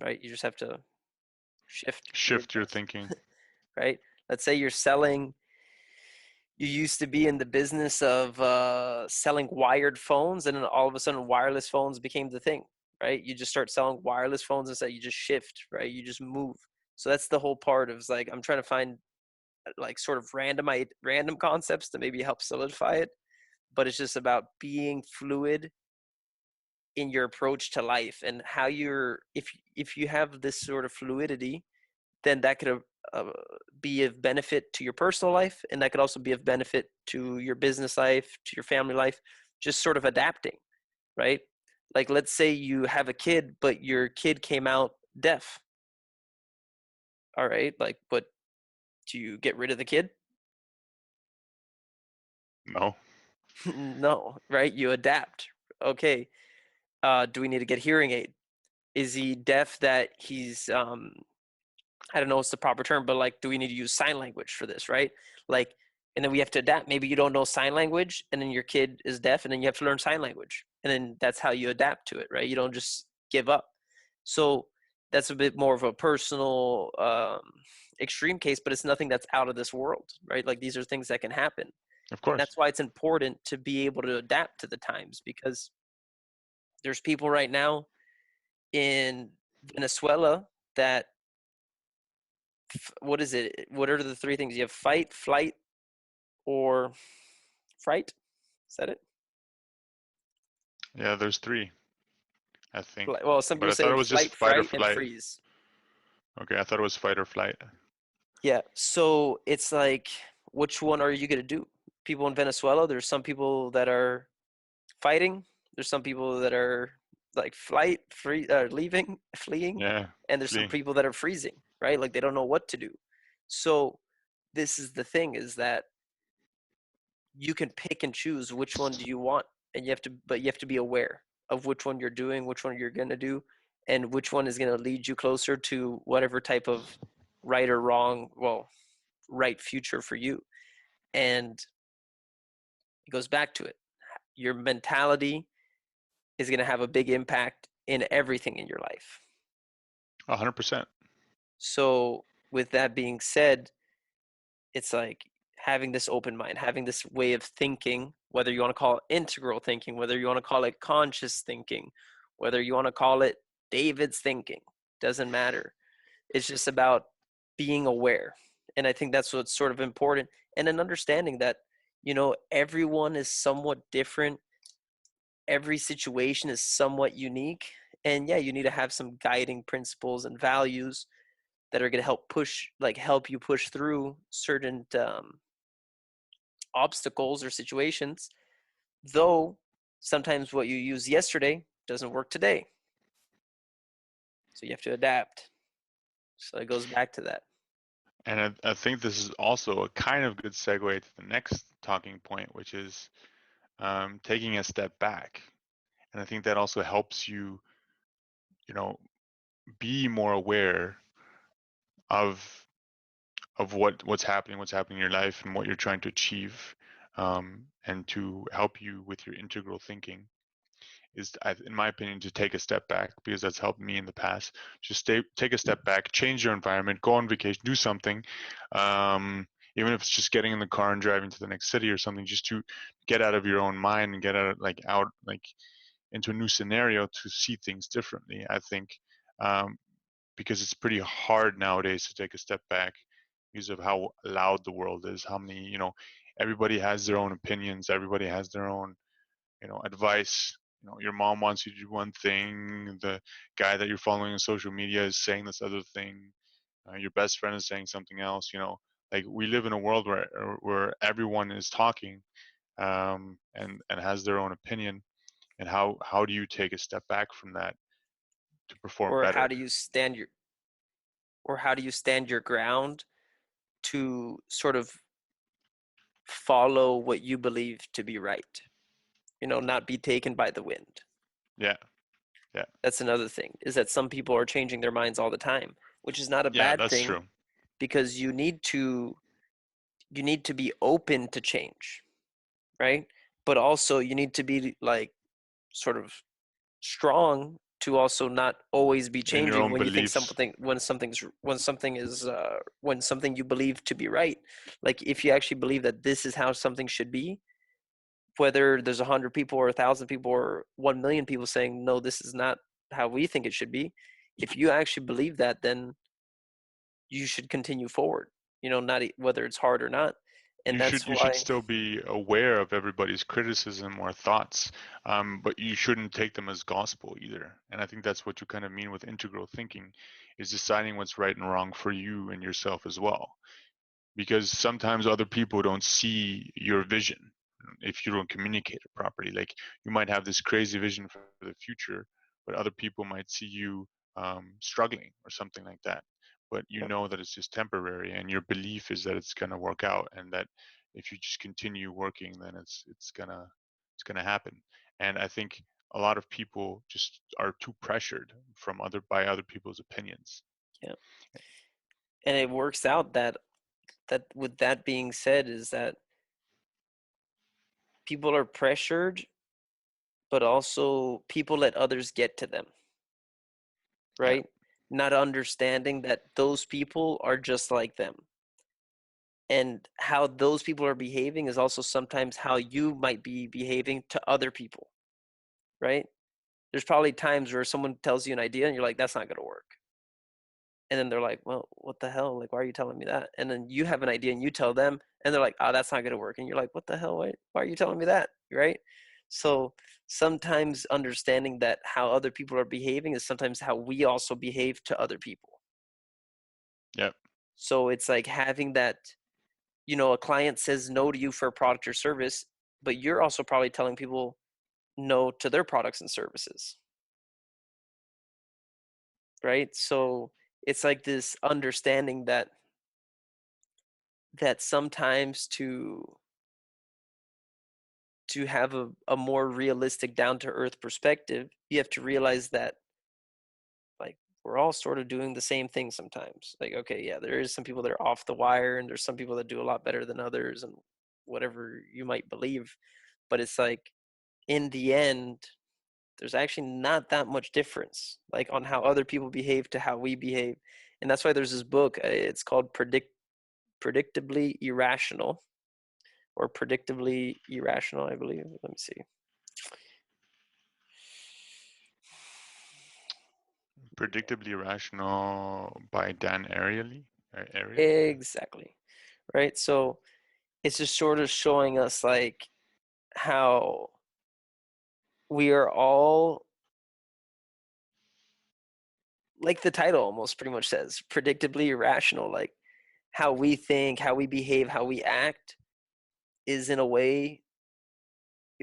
right? You just have to shift, Shift your readjust, thinking. right? Let's say you're selling, you used to be in the business of selling wired phones, and then all of a sudden wireless phones became the thing, right? You just start selling wireless phones instead. You just shift, right? You just move. So that's the whole part of like I'm trying to find like sort of random concepts to maybe help solidify it, but it's just about being fluid in your approach to life and how you're if you have this sort of fluidity, then that could uh, be of benefit to your personal life, and that could also be of benefit to your business life, to your family life, just sort of adapting, right? Like let's say you have a kid but your kid came out deaf, all right, like, but do you get rid of the kid? No. No, right? You adapt. Okay, do we need to get hearing aid? Is he deaf that he's I don't know what's the proper term, but like, do we need to use sign language for this, right? Like, and then we have to adapt. Maybe you don't know sign language, and then your kid is deaf, and then you have to learn sign language, and then that's how you adapt to it, right? You don't just give up. So that's a bit more of a personal, extreme case, but it's nothing that's out of this world, right? Like these are things that can happen, Of and course. that's why it's important to be able to adapt to the times because there's people right now in Venezuela that what is it? What are the three things? You have fight, flight, or fright. Is that it? Yeah, there's three, I think. Well, some But people I thought say it was just flight, fight or fright, and flight. freeze. Okay, I thought it was fight or flight. Yeah. So it's like, which one are you gonna do? People in Venezuela, there's some people that are fighting. There's some people that are like flight, free, leaving, fleeing, Yeah, and there's some flee. people that are freezing, right? Like they don't know what to do. So this is the thing: is that you can pick and choose which one do you want, and but you have to be aware of which one you're doing, which one you're going to do, and which one is going to lead you closer to whatever type of right or wrong, well, right future for you. And it goes back to it, your mentality is going to have a big impact in everything in your life. 100%. So with that being said, it's like having this open mind, having this way of thinking, whether you want to call it integral thinking, whether you want to call it conscious thinking, whether you want to call it David's thinking, doesn't matter. It's just about being aware. And I think that's what's sort of important. And an understanding that, everyone is somewhat different. Every situation is somewhat unique. And yeah, you need to have some guiding principles and values that are going to help you push through certain obstacles or situations, though sometimes what you used yesterday doesn't work today. So you have to adapt. So it goes back to that. And I think this is also a kind of good segue to the next talking point, which is taking a step back. And I think that also helps you, you know, be more aware of what's happening in your life, and what you're trying to achieve, and to help you with your integral thinking is, in my opinion, to take a step back, because that's helped me in the past. Just take a step back, change your environment, go on vacation, do something, even if it's just getting in the car and driving to the next city or something, just to get out of your own mind and get out into a new scenario to see things differently. I think, um, because it's pretty hard nowadays to take a step back because of how loud the world is, how many everybody has their own opinions, everybody has their own, advice. Your mom wants you to do one thing, the guy that you're following on social media is saying this other thing, your best friend is saying something else. Like, we live in a world where everyone is talking, and has their own opinion. And how do you take a step back from that to perform Or how better? do you stand your or how do you stand your ground to sort of follow what you believe to be right? Not be taken by the wind. Yeah, yeah, That's another thing, is that some people are changing their minds all the time, which is not a yeah. bad That's thing, true. because you need to be open to change, right? But also you need to be like sort of strong to also not always be In your changing own when you think beliefs. something when something you believe to be right. Like, if you actually believe that this is how something should be, whether there's 100 people or 1,000 people or 1 million people saying no, this is not how we think it should be, if you actually believe that, then you should continue forward, not whether it's hard or not. And you should that's you should why, still be aware of everybody's criticism or thoughts, but you shouldn't take them as gospel either. And I think that's what you kind of mean with integral thinking, is deciding what's right and wrong for you and yourself as well. Because sometimes other people don't see your vision if you don't communicate it properly. Like, you might have this crazy vision for the future, but other people might see you struggling or something like that. But you yep, know that it's just temporary, and your belief is that it's gonna work out, and that if you just continue working, then it's gonna happen. And I think a lot of people just are too pressured by other people's opinions. yeah. And it works out that with that being said, is that people are pressured, but also people let others get to them, Yeah, right? Not understanding that those people are just like them. And how those people are behaving is also sometimes how you might be behaving to other people, right? There's probably times where someone tells you an idea and you're like, that's not going to work. And then they're like, well, what the hell? Like, why are you telling me that? And then you have an idea and you tell them, and they're like, oh, that's not going to work. And you're like, what the hell? Why are you telling me that? Right? So sometimes understanding that how other people are behaving is sometimes how we also behave to other people. yeah, So it's like having that, a client says no to you for a product or service, but you're also probably telling people no to their products and services, right? So it's like this understanding that sometimes to have a more realistic, down to earth perspective, you have to realize that, like, we're all sort of doing the same thing sometimes. Like, okay, yeah, there is some people that are off the wire and there's some people that do a lot better than others and whatever you might believe. But it's like, in the end, there's actually not that much difference, like, on how other people behave to how we behave. And that's why there's this book, it's called Predictably Irrational, or Predictably Irrational, I believe. Let me see. Predictably Irrational by Dan Ariely. Ariely. Exactly. Right. So it's just sort of showing us, like, how we are all, like the title almost pretty much says, predictably irrational. Like, how we think, how we behave, how we act is, in a way,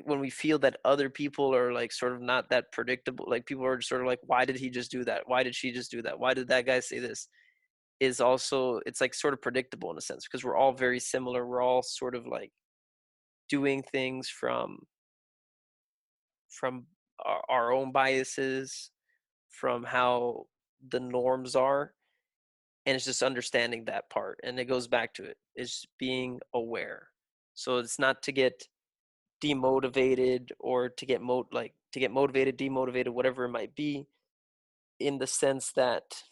when we feel that other people are like sort of not that predictable, like people are sort of like, why did he just do that? Why did she just do that? Why did that guy say this? Is also, it's like sort of predictable in a sense, because we're all very similar. We're all sort of like doing things from our own biases, from how the norms are. And it's just understanding that part, and it goes back to it is being aware. So it's not to get demotivated, or to get to get motivated, demotivated, whatever it might be, in the sense that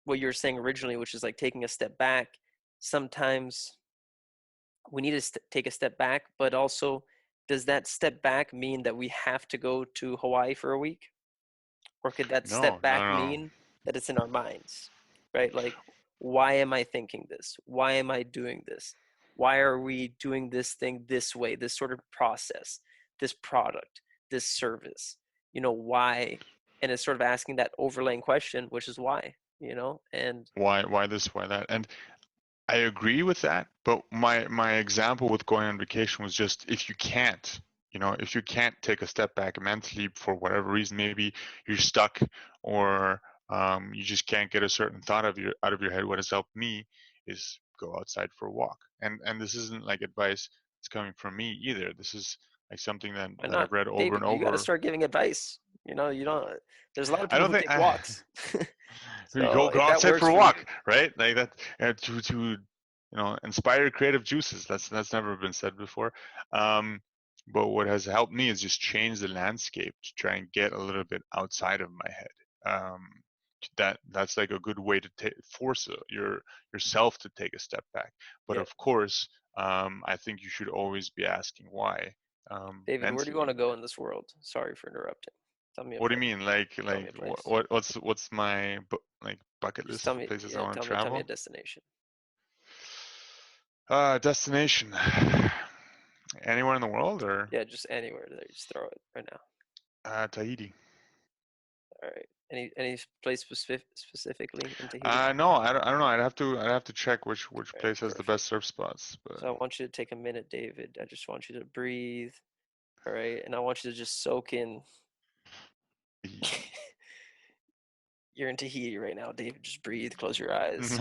what you were saying originally, which is like taking a step back. Sometimes we need to take a step back, but also, does that step back mean that we have to go to Hawaii for a week? Or could that No, step no, back no. mean that it's in our minds, right? Like, why am I thinking this? Why am I doing this? Why are we doing this thing this way, this sort of process, this product, this service? Why? And it's sort of asking that overlaying question, which is why, and Why this, why that? And I agree with that, but my example with going on vacation was just if you can't, if you can't take a step back mentally for whatever reason, maybe you're stuck or you just can't get a certain thought out of your head. What has helped me is go outside for a walk. And this isn't like advice that's coming from me either. This is like something that why that not? I've read over and David, you got to over. start giving advice. You don't, there's a lot of I people don't who think take walks. we So go if that outside for works a for you, walk, right? Like that to inspire creative juices. That's never been said before. But what has helped me is just change the landscape to try and get a little bit outside of my head. That's like a good way to force yourself to take a step back. But yeah. of course, I think you should always be asking why David, where do you want mentally. to go in this world? Sorry for interrupting. Tell me a What do you place. mean? Like Tell me a like place. what's my like bucket Just list tell for me. places I Yeah, want to tell me a travel? destination. Destination. Anywhere in the world or Yeah, just anywhere there. Just throw it right now. Tahiti? All right. Any place specifically in Tahiti? No, I don't know. I'd have to check which All right, place has the perfect. best surf spots. But So I want you to take a minute, David. I just want you to breathe. All right, and I want you to just soak in. You're in Tahiti right now, David. Just breathe. Close your eyes.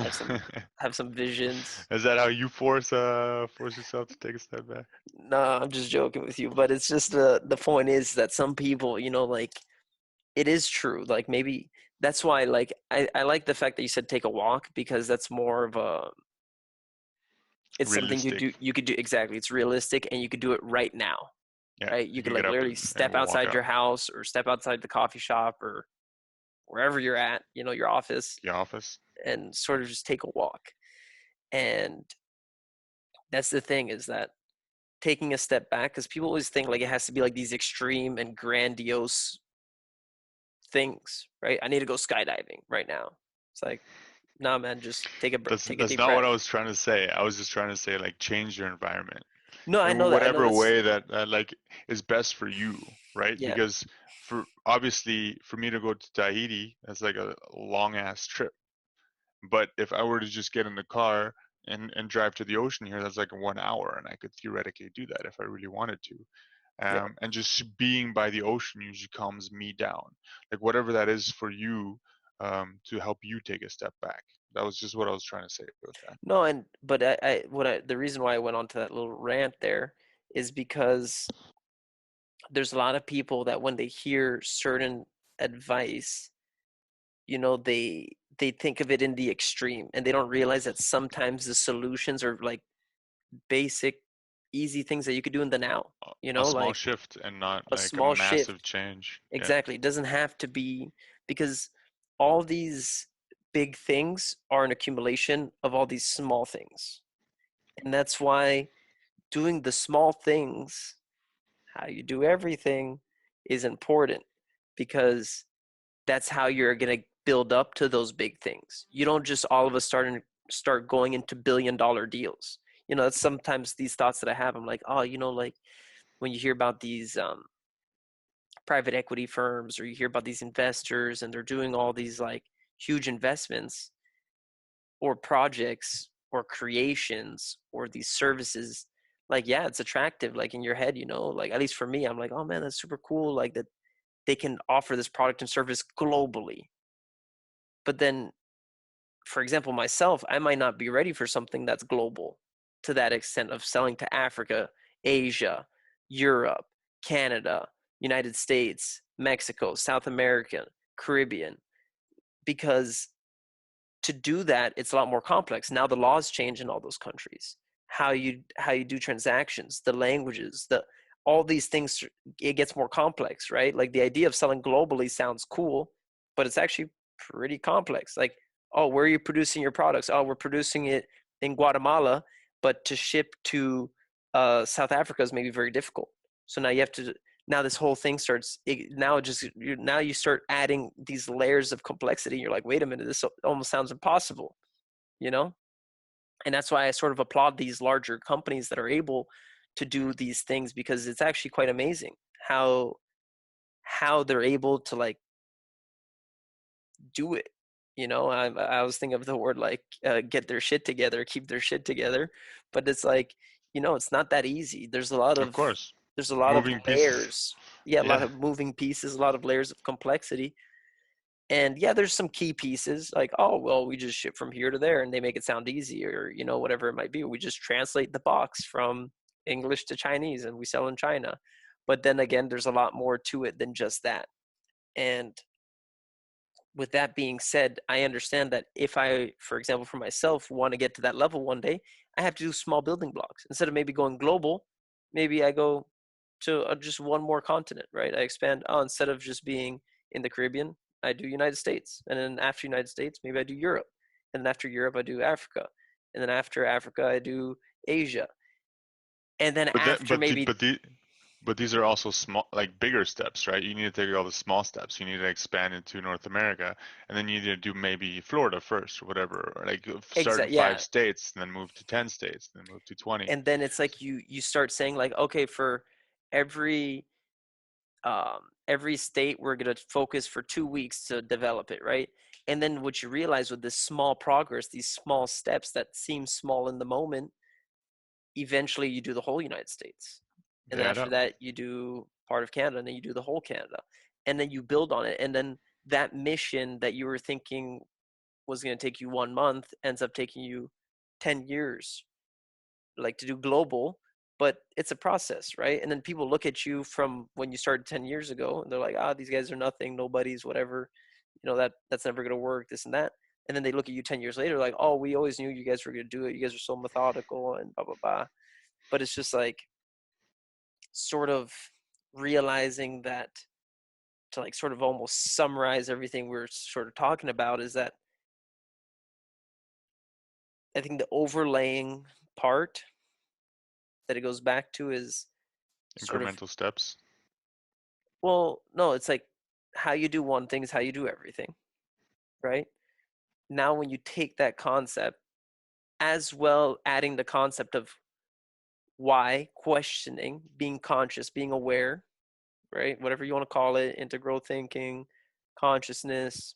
Have some visions. is that how you force yourself to take a step back? No, I'm just joking with you, but it's just the point is that some people, like it is true. Like maybe that's why like I like the fact that you said take a walk because that's more of a it's something Realistic. you could do exactly. It's realistic and you could do it right now, Yeah, right? You you could can like get up literally and step walk outside out your house or step outside the coffee shop or wherever you're at, your office the office. and sort of just take a walk. And that's the thing is that taking a step back because people always think like it has to be like these extreme and grandiose things, right? I need to go skydiving right now. It's like, nah, man, just take a That's deep not what I breath. was trying to say. I was just trying to say like change your environment No, I in know that. I know whatever that's way that like is best for you, right? yeah, Because for obviously for me to go to Tahiti, that's like a long ass trip. But if I were to just get in the car and drive to the ocean here, that's like 1 hour, and I could theoretically do that if I really wanted to. yeah. And just being by the ocean usually calms me down. Like whatever that is for you, to help you take a step back. That was just what I was trying to say with that. No, and but the reason why I went on to that little rant there is because there's a lot of people that when they hear certain advice, they think of it in the extreme and they don't realize that sometimes the solutions are like basic, easy things that you could do in the now. A small Like shift and not a like a small shift. massive change. Yeah. Exactly. It doesn't have to be because all these big things are an accumulation of all these small things. And that's why doing the small things, how you do everything, is important because that's how you're going to build up to those big things. You don't just all of a sudden start going into $1 billion deals. That's sometimes these thoughts that I have. I'm like, oh, like when you hear about these private equity firms or you hear about these investors and they're doing all these like huge investments or projects or creations or these services, like yeah, it's attractive like in your head, like at least for me, I'm like, oh man, that's super cool, like that they can offer this product and service globally. But then, for example, myself, I might not be ready for something that's global to that extent of selling to Africa, Asia, Europe, Canada, United States, Mexico, South America, Caribbean, because to do that, it's a lot more complex. Now the laws change in all those countries. How you do transactions, the languages, the all these things, it gets more complex, right? Like the idea of selling globally sounds cool, but it's actually pretty complex. Like, oh, where are you producing your products? Oh, we're producing it in Guatemala, but to ship to South Africa is maybe very difficult. So now you have to now this whole thing starts now you start adding these layers of complexity. You're like, wait a minute, this almost sounds impossible, you know? And that's why I sort of applaud these larger companies that are able to do these things, because it's actually quite amazing how they're able to like do it. I was thinking of the word like get their shit together, keep their shit together, but it's like, it's not that easy. Of course. There's a lot of Moving pieces. layers. Yeah, a lot Yeah. of moving pieces, a lot of layers of complexity. And yeah, there's some key pieces like, oh, well, we just ship from here to there and they make it sound easy, or, whatever it might be. We just translate the box from English to Chinese and we sell in China. But then again, there's a lot more to it than just that. And with that being said, I understand that if I, for example, for myself, want to get to that level one day, I have to do small building blocks. Instead of maybe going global, maybe I go to just one more continent, right? I expand. Oh, instead of just being in the Caribbean, I do United States. And then after United States, maybe I do Europe. And then after Europe, I do Africa. And then after Africa, I do Asia. And then But then, after maybe, but these are also small, like bigger steps, right? You need to take all the small steps. You need to expand into North America, and then you need to do maybe Florida first, or whatever, or like start in yeah. 5 states, and then move to 10 states, then move to 20. And then it's like you start saying like, okay, for every every state we're going to focus for 2 weeks to develop it, right? And then what you realize with this small progress, these small steps that seem small in the moment, eventually you do the whole United States, and They then add after up. that you do part of Canada, and then you do the whole Canada, and then you build on it, and then that mission that you were thinking was going to take you 1 month ends up taking you 10 years, like to do global. But it's a process, right? And then people look at you from when you started 10 years ago and they're like, these guys are nothing, nobodies, whatever, that's never going to work, this and that. And then they look at you 10 years later like, oh, we always knew you guys were going to do it, you guys are so methodical and blah blah blah. But it's just like sort of realizing that, to like sort of almost summarize everything we're sort of talking about, is that I think the overlaying part that it goes back to is sort of, Incremental steps. well, no, it's like how you do one thing is how you do everything, right? Now, when you take that concept, as well adding the concept of why, questioning, being conscious, being aware, right? Whatever you want to call it, integral thinking, consciousness,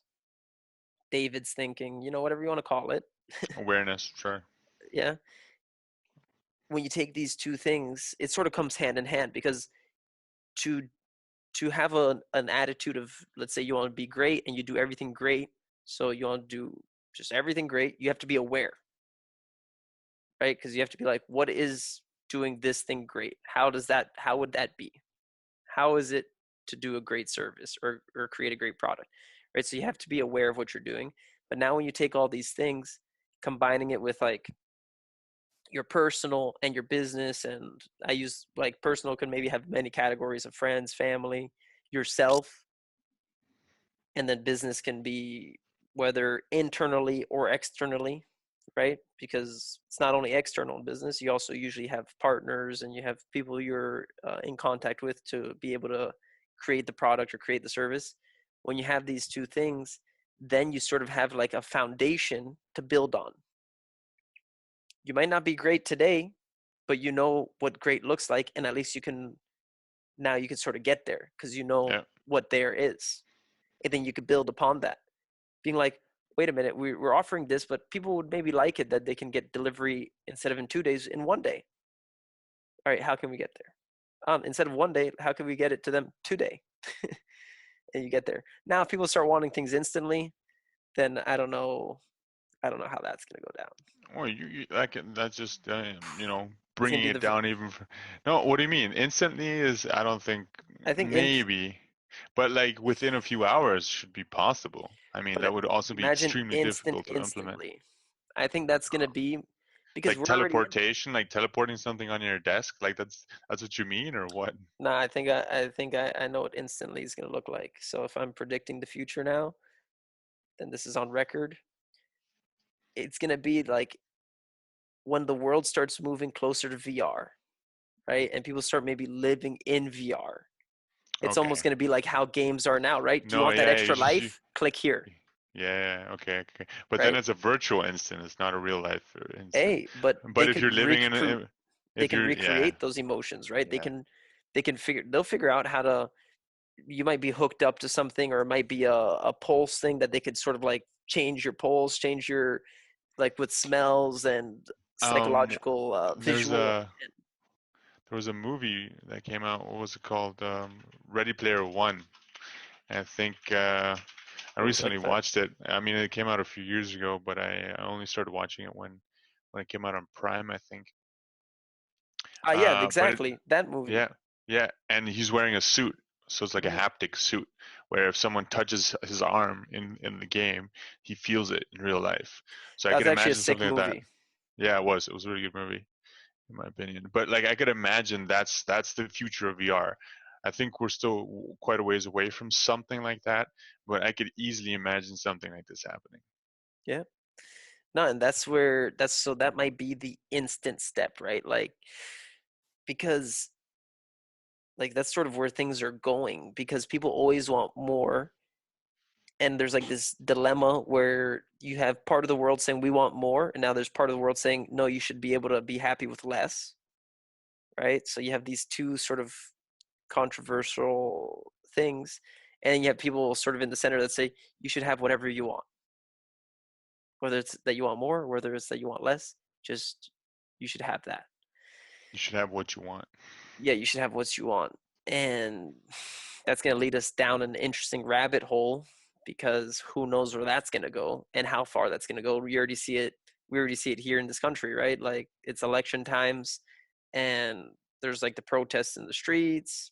David's thinking, whatever you want to call it. Awareness, sure. Yeah. When you take these two things, it sort of comes hand in hand, because to have an attitude of, let's say you want to be great and you do everything great, so you want to do just everything great, you have to be aware, right? Because you have to be like, what is doing this thing great? How would that be? How is it to do a great service or create a great product, right? So you have to be aware of what you're doing. But now when you take all these things, combining it with like your personal and your business, and I use like personal can maybe have many categories of friends, family, yourself, and then business can be whether internally or externally, right? Because it's not only external business, you also usually have partners and you have people you're in contact with to be able to create the product or create the service. When you have these two things, then you sort of have like a foundation to build on. You might not be great today, but you know what great looks like, and at least you can sort of get there because you know Yeah. what there is, and then you could build upon that, being like, wait a minute, we're offering this, but people would maybe like it that they can get delivery instead of in 2 days, in one day. All right, how can we get there? Instead of one day, how can we get it to them today? And you get there. Now, if people start wanting things instantly, then I don't know. I don't know how that's gonna go down. Or that's just It's gonna bringing be it down even. No, what do you mean? Instantly is, I don't think, I think maybe, but like within a few hours should be possible. I mean, but that would also be imagine extremely instant difficult to implement. instantly. I think that's gonna be because Like we're already. teleportation, like teleporting something on your desk, like that's what you mean, or what? Nah, I know what instantly is gonna look like. So if I'm predicting the future now, then this is on record. It's gonna be like when the world starts moving closer to VR, right? And people start maybe living in VR. It's almost Okay. gonna be like how games are now, right? Do you No, want that yeah, extra life? Click here. Yeah, okay, okay. But then right? it's a virtual instant. It's not a real life instant. Hey, but But if you're living in a, they if can you're, yeah, recreate those emotions, right? yeah. They'll figure out how to, you might be hooked up to something, or it might be a pulse thing that they could sort of like change your pulse, change your, like with smells and Um, psychological there's visual. a there was a movie that came out. What was it called? Ready Player One. I think I What was recently Ready Player? watched it. I mean, it came out a few years ago, but I only started watching it when it came out on Prime, I think. Ah, yeah, But it, exactly. That movie. yeah, yeah, and he's wearing a suit, so it's like a Mhm. haptic suit, where if someone touches his arm in the game, he feels it in real life. So I That could was actually a imagine sick something like that. movie. Yeah, it was a really good movie in my opinion. But like I could imagine that's the future of VR. I think we're still quite a ways away from something like that, but I could easily imagine something like this happening. Yeah. No, and that's where that's so that might be the instant step, right? Like, because like that's sort of where things are going, because people always want more, and there's like this dilemma where you have part of the world saying we want more, and now there's part of the world saying no, you should be able to be happy with less, right? So you have these two sort of controversial things, and you have people sort of in the center that say you should have whatever you want, whether it's that you want more, whether it's that you want less, just you should have that. You should have what you want. Yeah, you should have what you want. And that's going to lead us down an interesting rabbit hole, because who knows where that's going to go and how far that's going to go. We already see it. We already see it here in this country, right? Like it's election times, and there's like the protests in the streets.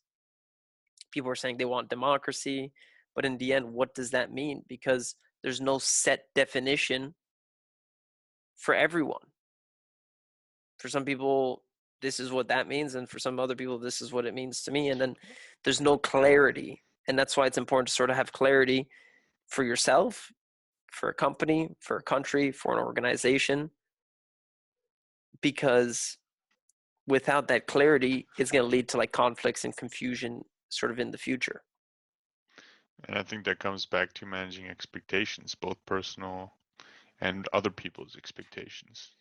People are saying they want democracy, but in the end, what does that mean? Because there's no set definition for everyone. For some people, this is what that means, and for some other people, this is what it means to me. And then there's no clarity, and that's why it's important to sort of have clarity for yourself, for a company, for a country, for an organization, because without that clarity, it's going to lead to like conflicts and confusion sort of in the future. And I think that comes back to managing expectations, both personal and other people's expectations.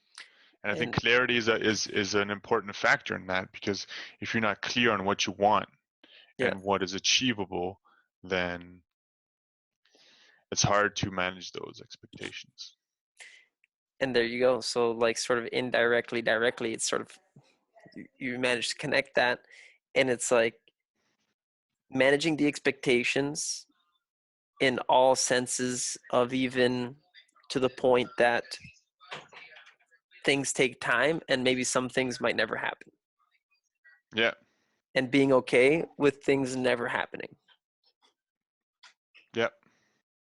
And I think And clarity is an important factor in that, because if you're not clear on what you want yeah, and what is achievable, then it's hard to manage those expectations. and there you go. So like sort of indirectly, directly, it's sort of you manage to connect that, and it's like managing the expectations in all senses of, even to the point that things take time and maybe some things might never happen, Yeah, and being okay with things never happening, yeah.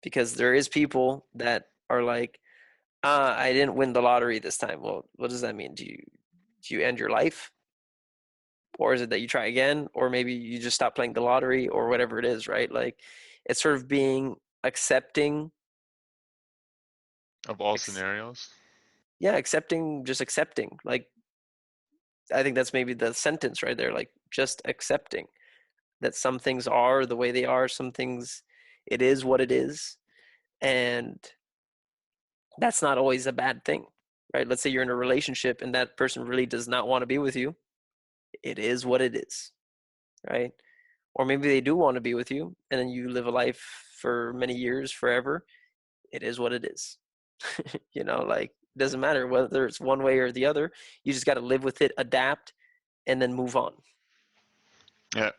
because there is people that are like, I didn't win the lottery this time. Well, what does that mean? Do you end your life, or is it that you try again, or maybe you just stop playing the lottery, or whatever it is, right? Like it's sort of being accepting. Of all ex- scenarios. yeah, accepting, just accepting. Like I think that's maybe the sentence right there, like just accepting that some things are the way they are, some things it is what it is, and that's not always a bad thing, right? Let's say you're in a relationship and that person really does not want to be with you. It is what it is, right? Or maybe they do want to be with you and then you live a life for many years, forever. It is what it is. Like it doesn't matter whether it's one way or the other. You just got to live with it, adapt, and then move on Yeah,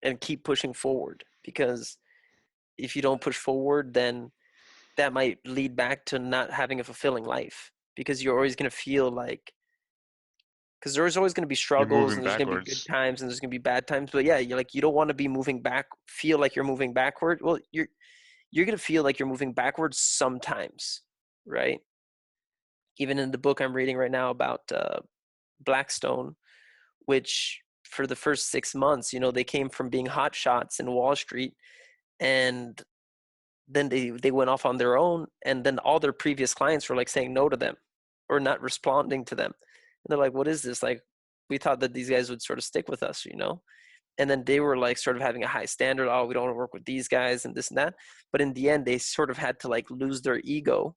and keep pushing forward, because if you don't push forward, then that might lead back to not having a fulfilling life, because you're always going to feel like, because there's always going to be you're struggles moving and there's going to be good backwards. times and there's going to be bad times, but yeah, you're like, you don't want to be moving back, feel like you're moving backward. Well, you're going to feel like you're moving backwards sometimes, right? Even in the book I'm reading right now about Blackstone, which for the first 6 months, they came from being hot shots in Wall Street, and then they went off on their own, and then all their previous clients were like saying no to them or not responding to them, and they're like, what is this? Like, we thought that these guys would sort of stick with us. And then they were like sort of having a high standard. Oh, we don't want to work with these guys and this and that. But in the end, they sort of had to like lose their ego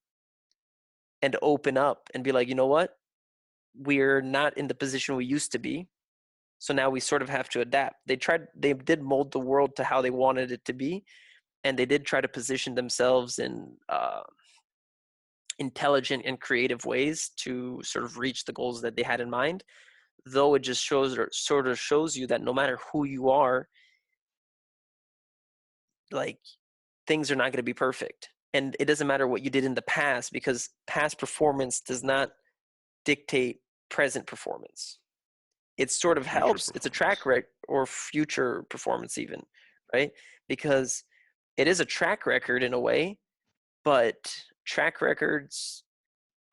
and open up and be like, you know what? We're not in the position we used to be. So now we sort of have to adapt. They did mold the world to how they wanted it to be. And they did try to position themselves in intelligent and creative ways to sort of reach the goals that they had in mind. Though it just shows or sort of shows you that no matter who you are, like things are not going to be perfect. And it doesn't matter what you did in the past, because past performance does not dictate present performance. It sort Or of future helps. It's a track performance. record or future performance even, right? Because it is a track record in a way, but track records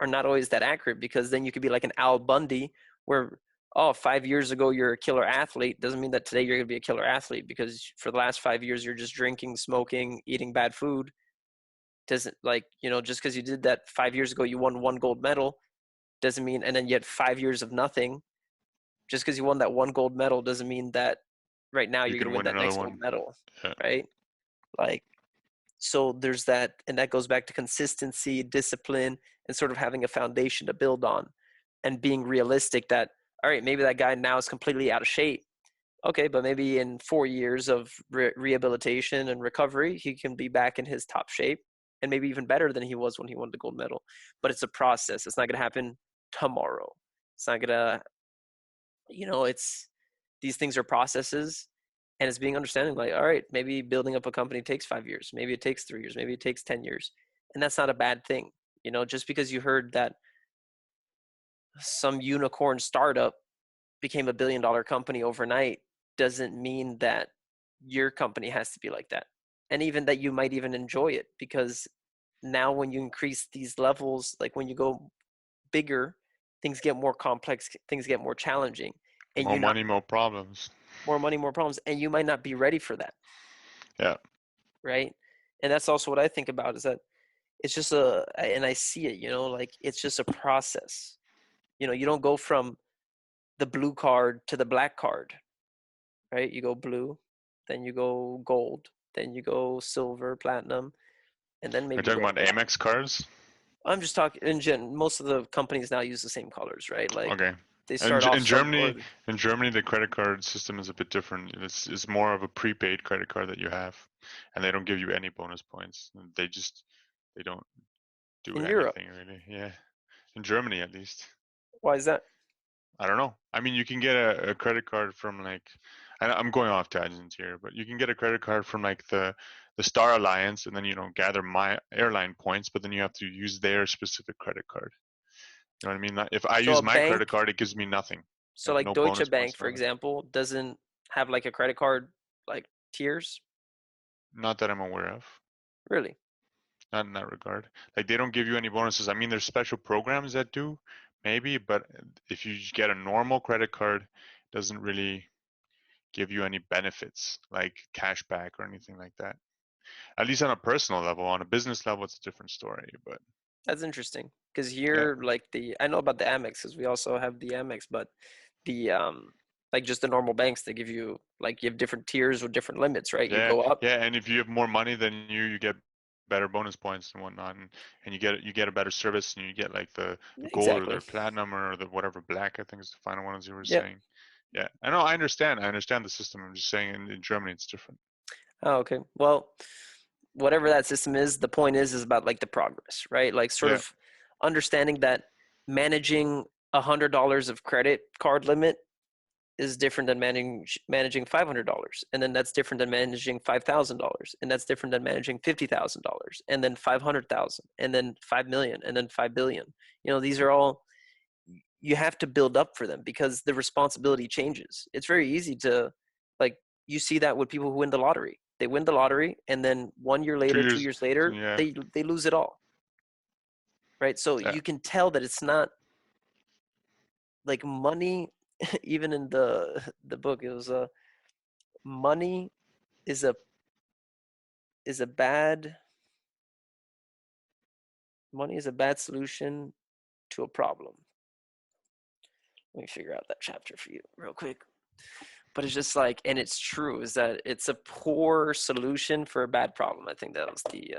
are not always that accurate, because then you could be like an Al Bundy where, oh, 5 years ago you're a killer athlete doesn't mean that today you're going to be a killer athlete, because for the last 5 years you're just drinking, smoking, eating bad food. Doesn't, like, just because you did that 5 years ago, you won one gold medal, doesn't mean, and then you had 5 years of nothing. Just because you won that one gold medal doesn't mean that right now You you're going to can win win that another next gold one. medal, Yeah. right? Like, so there's that, and that goes back to consistency, discipline, and sort of having a foundation to build on, and being realistic that, all right, maybe that guy now is completely out of shape. Okay, but maybe in 4 years of rehabilitation and recovery, he can be back in his top shape, and maybe even better than he was when he won the gold medal. But it's a process. It's not going to happen tomorrow. It's not going to, it's, these things are processes, and it's being understanding, like, all right, maybe building up a company takes 5 years, maybe it takes 3 years, maybe it takes 10 years. And that's not a bad thing. Just because you heard that some unicorn startup became $1 billion company overnight doesn't mean that your company has to be like that. And even that you might even enjoy it, because now when you increase these levels, like when you go bigger, things get more complex, things get more challenging, and More you not money, more problems. more money, more problems, and you might not be ready for that, Yeah. right? And that's also what I think about, is that it's just and I see it, like it's just a process. You don't go from the blue card to the black card, right? You go blue, then you go gold, then you go silver, platinum, and then You're maybe you talking go about black. Amex cards? I'm just talking in gen. Most of the companies now use the same colors, right? Like Okay. they And start off in some, Germany, or the credit card system is a bit different. It's more of a prepaid credit card that you have, and they don't give you any bonus points. They don't do in Europe. anything really. Yeah. In Germany, at least. Why is that? I don't know. I mean, you can get a credit card from like, I'm going off tangents here, but you can get a credit card from like the Star Alliance, and then gather my airline points, but then you have to use their specific credit card. You know what I mean? If I So use a my bank, credit card, it gives me nothing, so like like no Deutsche bonus Bank, points, for nothing. example, doesn't have like a credit card like tiers, Not that I'm aware of. really. Not in that regard. Like they don't give you any bonuses. I mean, there's special programs that do, maybe, but if you get a normal credit card, it doesn't really give you any benefits like cash back or anything like that. At least on a personal level. On a business level, it's a different story. But That's interesting, because yeah, here, like I know about the Amex, because we also have the Amex, but the like just the normal banks, they give you, like, you have different tiers with different limits, right? You yeah, go up. yeah. And if you have more money than you get better bonus points and whatnot, and you get a better service, and you get like the gold or Exactly. the platinum or the whatever black. I think is the final one, as you were Yep. saying. Yeah, I know. I understand. I understand the system. I'm just saying in Germany it's different. Oh, okay. Well, whatever that system is, the point is about like the progress, right? Like sort Yeah, of understanding that managing $100 of credit card limit is different than managing $500, and then that's different than managing $5,000, and that's different than managing $50,000, and then 500,000, and then 5 million, and then 5 billion. These are all, you have to build up for them, because the responsibility changes. It's very easy to, like, you see that with people who win the lottery. They win the lottery, and then 1 year two later, two years. years later, Yeah, they lose it all, right? So yeah. you can tell that it's not like money. Even in the book, it was money is a is a bad money is a bad solution to a problem. Let me figure out that chapter for you real quick. but it's just like, and it's true, is that it's a poor solution for a bad problem. I think that was the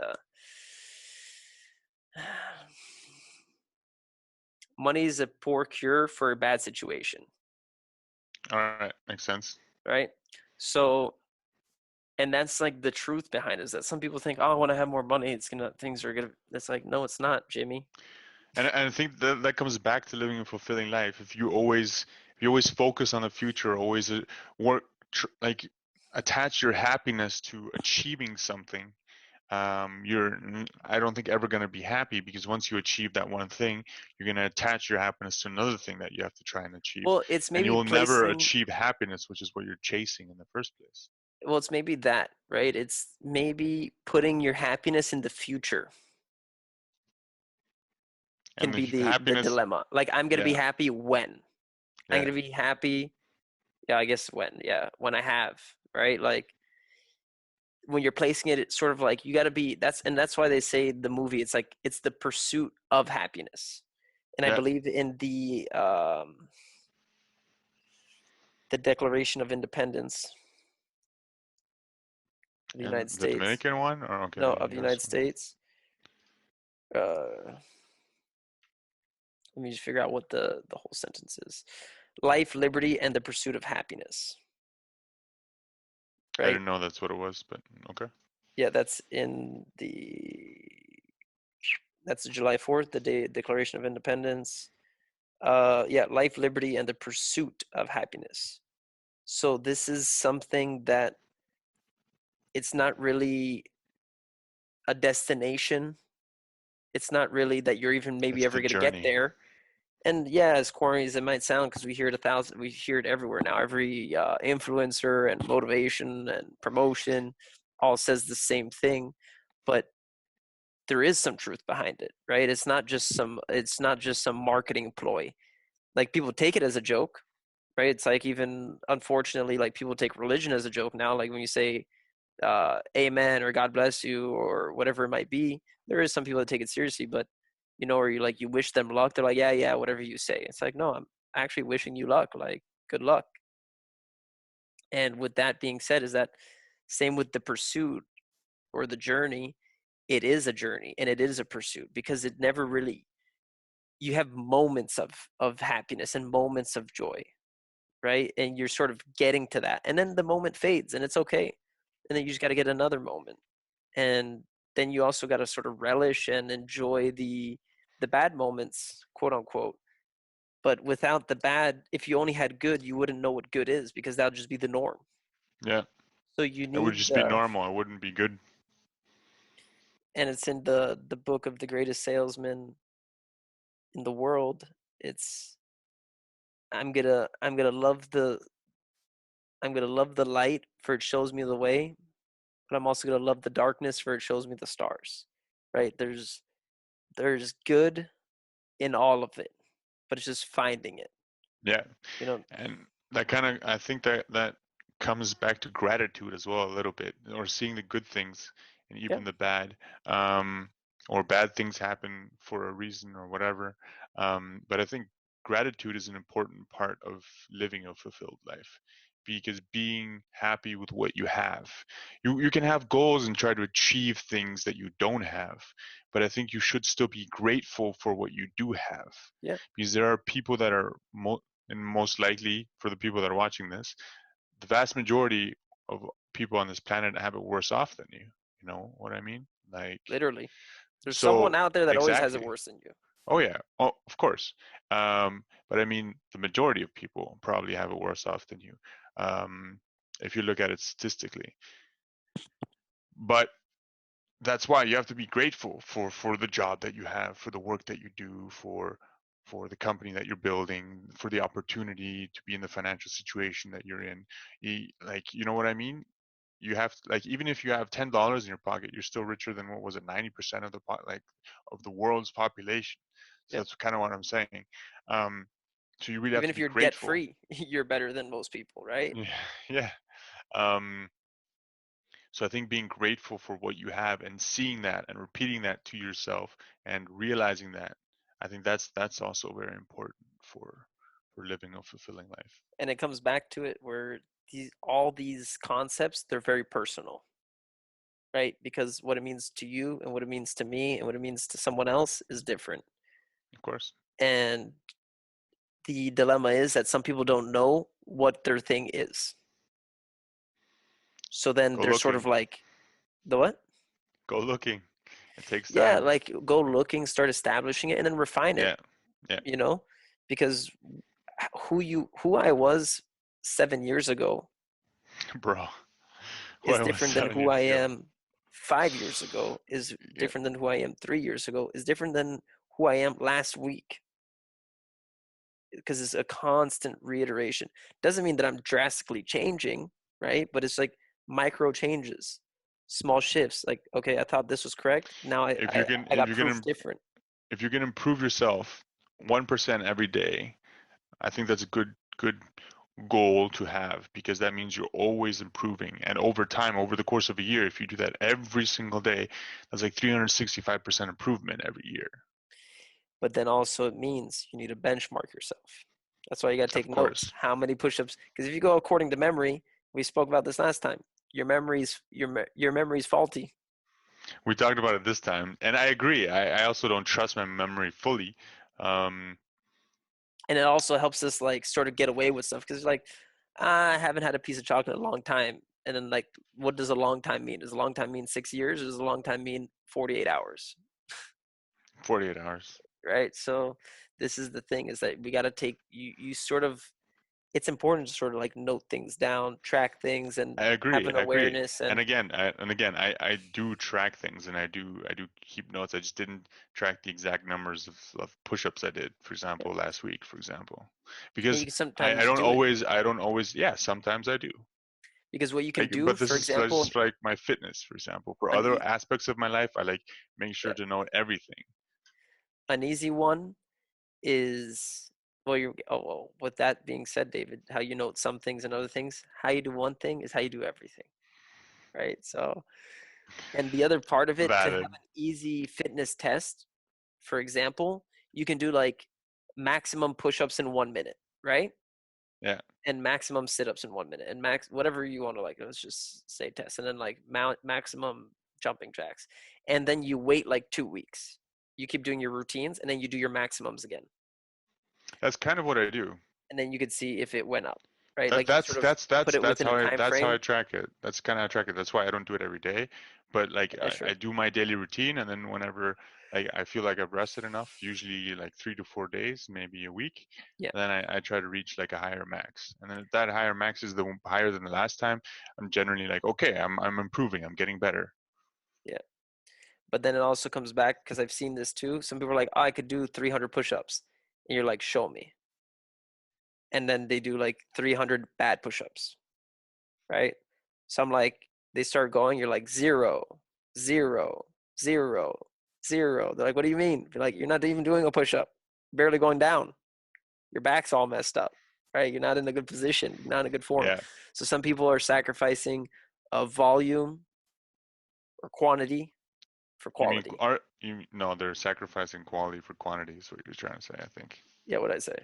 money is a poor cure for a bad situation, All right, makes sense. right? So, and that's like the truth behind it, is that some people think, oh, when I have more money, things are gonna. It's like, no, it's not, Jimmy. And I think that comes back to living a fulfilling life. If you always focus on the future, always work like attach your happiness to achieving something, I don't think ever going to be happy, because once you achieve that one thing, you're going to attach your happiness to another thing that you have to try and achieve, Well, it's and you maybe will never placing. achieve happiness, which is what you're chasing in the first place. Well, it's maybe that, right? It's maybe putting your happiness in the future can And be the the happiness, dilemma. Like, I'm gonna be yeah, happy when. I'm yeah, gonna be happy. Yeah, I guess when. Yeah, when I have, right? Like, when you're placing it, it's sort of like you got to be. That's why they say the movie. It's like it's the pursuit of happiness, and I yeah. believe in the Declaration of Independence of the And United the States. Dominican one, or okay, No, the of the U.S. United one. States. Uh, Let me just figure out what the whole sentence is. Life, liberty, and the pursuit of happiness. I Right? didn't know that's what it was, but okay. Yeah, that's July 4th, the day Declaration of Independence. Yeah, life, liberty, and the pursuit of happiness. So this is something that it's not really a destination. It's not really that you're even maybe It's ever the going to get journey. there. And yeah, as corny as it might sound, because we hear it everywhere now. Every influencer and motivation and promotion all says the same thing, but there is some truth behind it, right? It's not just some marketing ploy. Like, people take it as a joke, right? It's like, even unfortunately, like, people take religion as a joke now. Like, when you say amen or God bless you or whatever it might be, there is some people that take it seriously, but or you wish them luck, they're like, yeah, yeah, whatever you say. It's like, no, I'm actually wishing you luck, like, good luck. And with that being said, is that same with the pursuit or the journey. It is a journey and it is a pursuit, because it never really, you have moments of happiness and moments of joy, right? And you're sort of getting to that, and then the moment fades, and it's okay, and then you just got to get another moment, and then you also got to sort of relish and enjoy the bad moments, quote unquote. But without the bad, if you only had good, you wouldn't know what good is, because that would just be the norm. Yeah, So you it would need just be normal. It wouldn't be good. and it's in the book of the greatest salesman in the world. It's I'm gonna love the light, for it shows me the way, but I'm also gonna love the darkness, for it shows me the stars. Right? There's good in all of it, but it's just finding it. Yeah, You know, and that kind of, I think that comes back to gratitude as well, a little bit, or seeing the good things and yeah, even the bad, um, or bad things happen for a reason or whatever. But I think gratitude is an important part of living a fulfilled life, because being happy with what you have, you can have goals and try to achieve things that you don't have, but I think you should still be grateful for what you do have, yeah, because there are people that are and most likely for the people that are watching this, the vast majority of people on this planet have it worse off than you. You know what I mean? Like, literally. There's someone so out there that always has it exactly. worse than you. Oh yeah. Oh, of course. But I mean, the majority of people probably have it worse off than you, um, if you look at it statistically. But that's why you have to be grateful for the job that you have, for the work that you do, for the company that you're building, for the opportunity to be in the financial situation that you're in. Like, you know what I mean? You have, like, even if you have $10 in your pocket, you're still richer than, what was it, 90% of the like of the world's population. So Yeah. that's kind of what I'm saying. Um, so you really have Even to if be you're debt grateful. free, you're better than most people, right? Yeah, yeah. Um, So I think being grateful for what you have and seeing that and repeating that to yourself and realizing that, I think that's also very important for living a fulfilling life. And it comes back to it where all these concepts, they're very personal, right? Because what it means to you and what it means to me and what it means to someone else is different. Of course. And the dilemma is that some people don't know what their thing is. So then Go they're sort of looking. like, the what? Go looking. It takes Yeah, time. like go looking, start establishing it, and then refine it, Yeah. Yeah. you know? Because who I was 7 years ago Bro. Who is I was different than 7 who I years ago. am 5 years ago, is Yeah. different than who I am 3 years ago, is different than who I am last week. Because it's a constant reiteration. Doesn't mean that I'm drastically changing, right? But it's like micro changes, small shifts. Like, okay, I thought this was correct. Now I, If I, you can I if got you proof can different. if you can improve yourself 1% every day, I think that's a good goal to have, because that means you're always improving. And over time, over the course of a year, if you do that every single day, that's like 365% improvement every year. But then also it means you need to benchmark yourself. That's why you got to Of take notes. course. How many push-ups? Because if you go according to memory, we spoke about this last time. Your memory's faulty. We talked about it this time, and I agree. I also don't trust my memory fully. Um, And it also helps us like sort of get away with stuff because like I haven't had a piece of chocolate in a long time. And then like, what does a long time mean? Does a long time mean 6 years? Or does a long time mean 48 hours? 48 hours. Right. So this is the thing, is that we got to take you sort of, it's important to sort of like note things down, track things, and I have agree. an I agree. awareness. And And again, I do track things, and I do keep notes. I just didn't track the exact numbers of push-ups I did, for example, last week, for example, and because you can sometimes do it I don't always, yeah, sometimes I do. because what you can Like, do, but for this example, is like my fitness, for example. For an, other aspects of my life, I like make sure yeah, to know everything. an easy one is, well, you're, oh, well, with that being said, David, how you note some things and other things, how you do one thing is how you do everything, right? So, and the other part of it, to have Valid. an easy fitness test, for example, you can do like maximum push-ups in 1 minute, right? Yeah. And maximum sit-ups in 1 minute, and max whatever you want to, like, let's just say test, and then like maximum jumping jacks, and then you wait like 2 weeks. You keep doing your routines, and then you do your maximums again, That's kind of what I do. and then you could see if it went up, right? That Like you sort of put it within a time that's how I frame. track it. That's kind of how I track it. That's why I don't do it every day, but like Yeah, sure. I do my daily routine, and then whenever I feel like I've rested enough, usually like 3 to 4 days, maybe a week, Yeah, then I try to reach like a higher max. And then if that higher max is the higher than the last time, I'm generally like, okay, I'm improving, I'm getting better. yeah. But then it also comes back, because I've seen this too. Some people are like, oh, I could do 300 push-ups, and you're like, show me. And then they do like 300 bad push-ups, right? So I'm like, they start going, you're like, zero, zero, zero, zero. They're like, what do you mean? You're like, you're not even doing a push-up, barely going down. Your back's all messed up, right? You're not in a good position, you're not in a good form. Yeah. So some people are sacrificing a volume or quantity for You mean quality. are you no, they're sacrificing quality for quantity is what you're trying to say, I think. Yeah, what I say?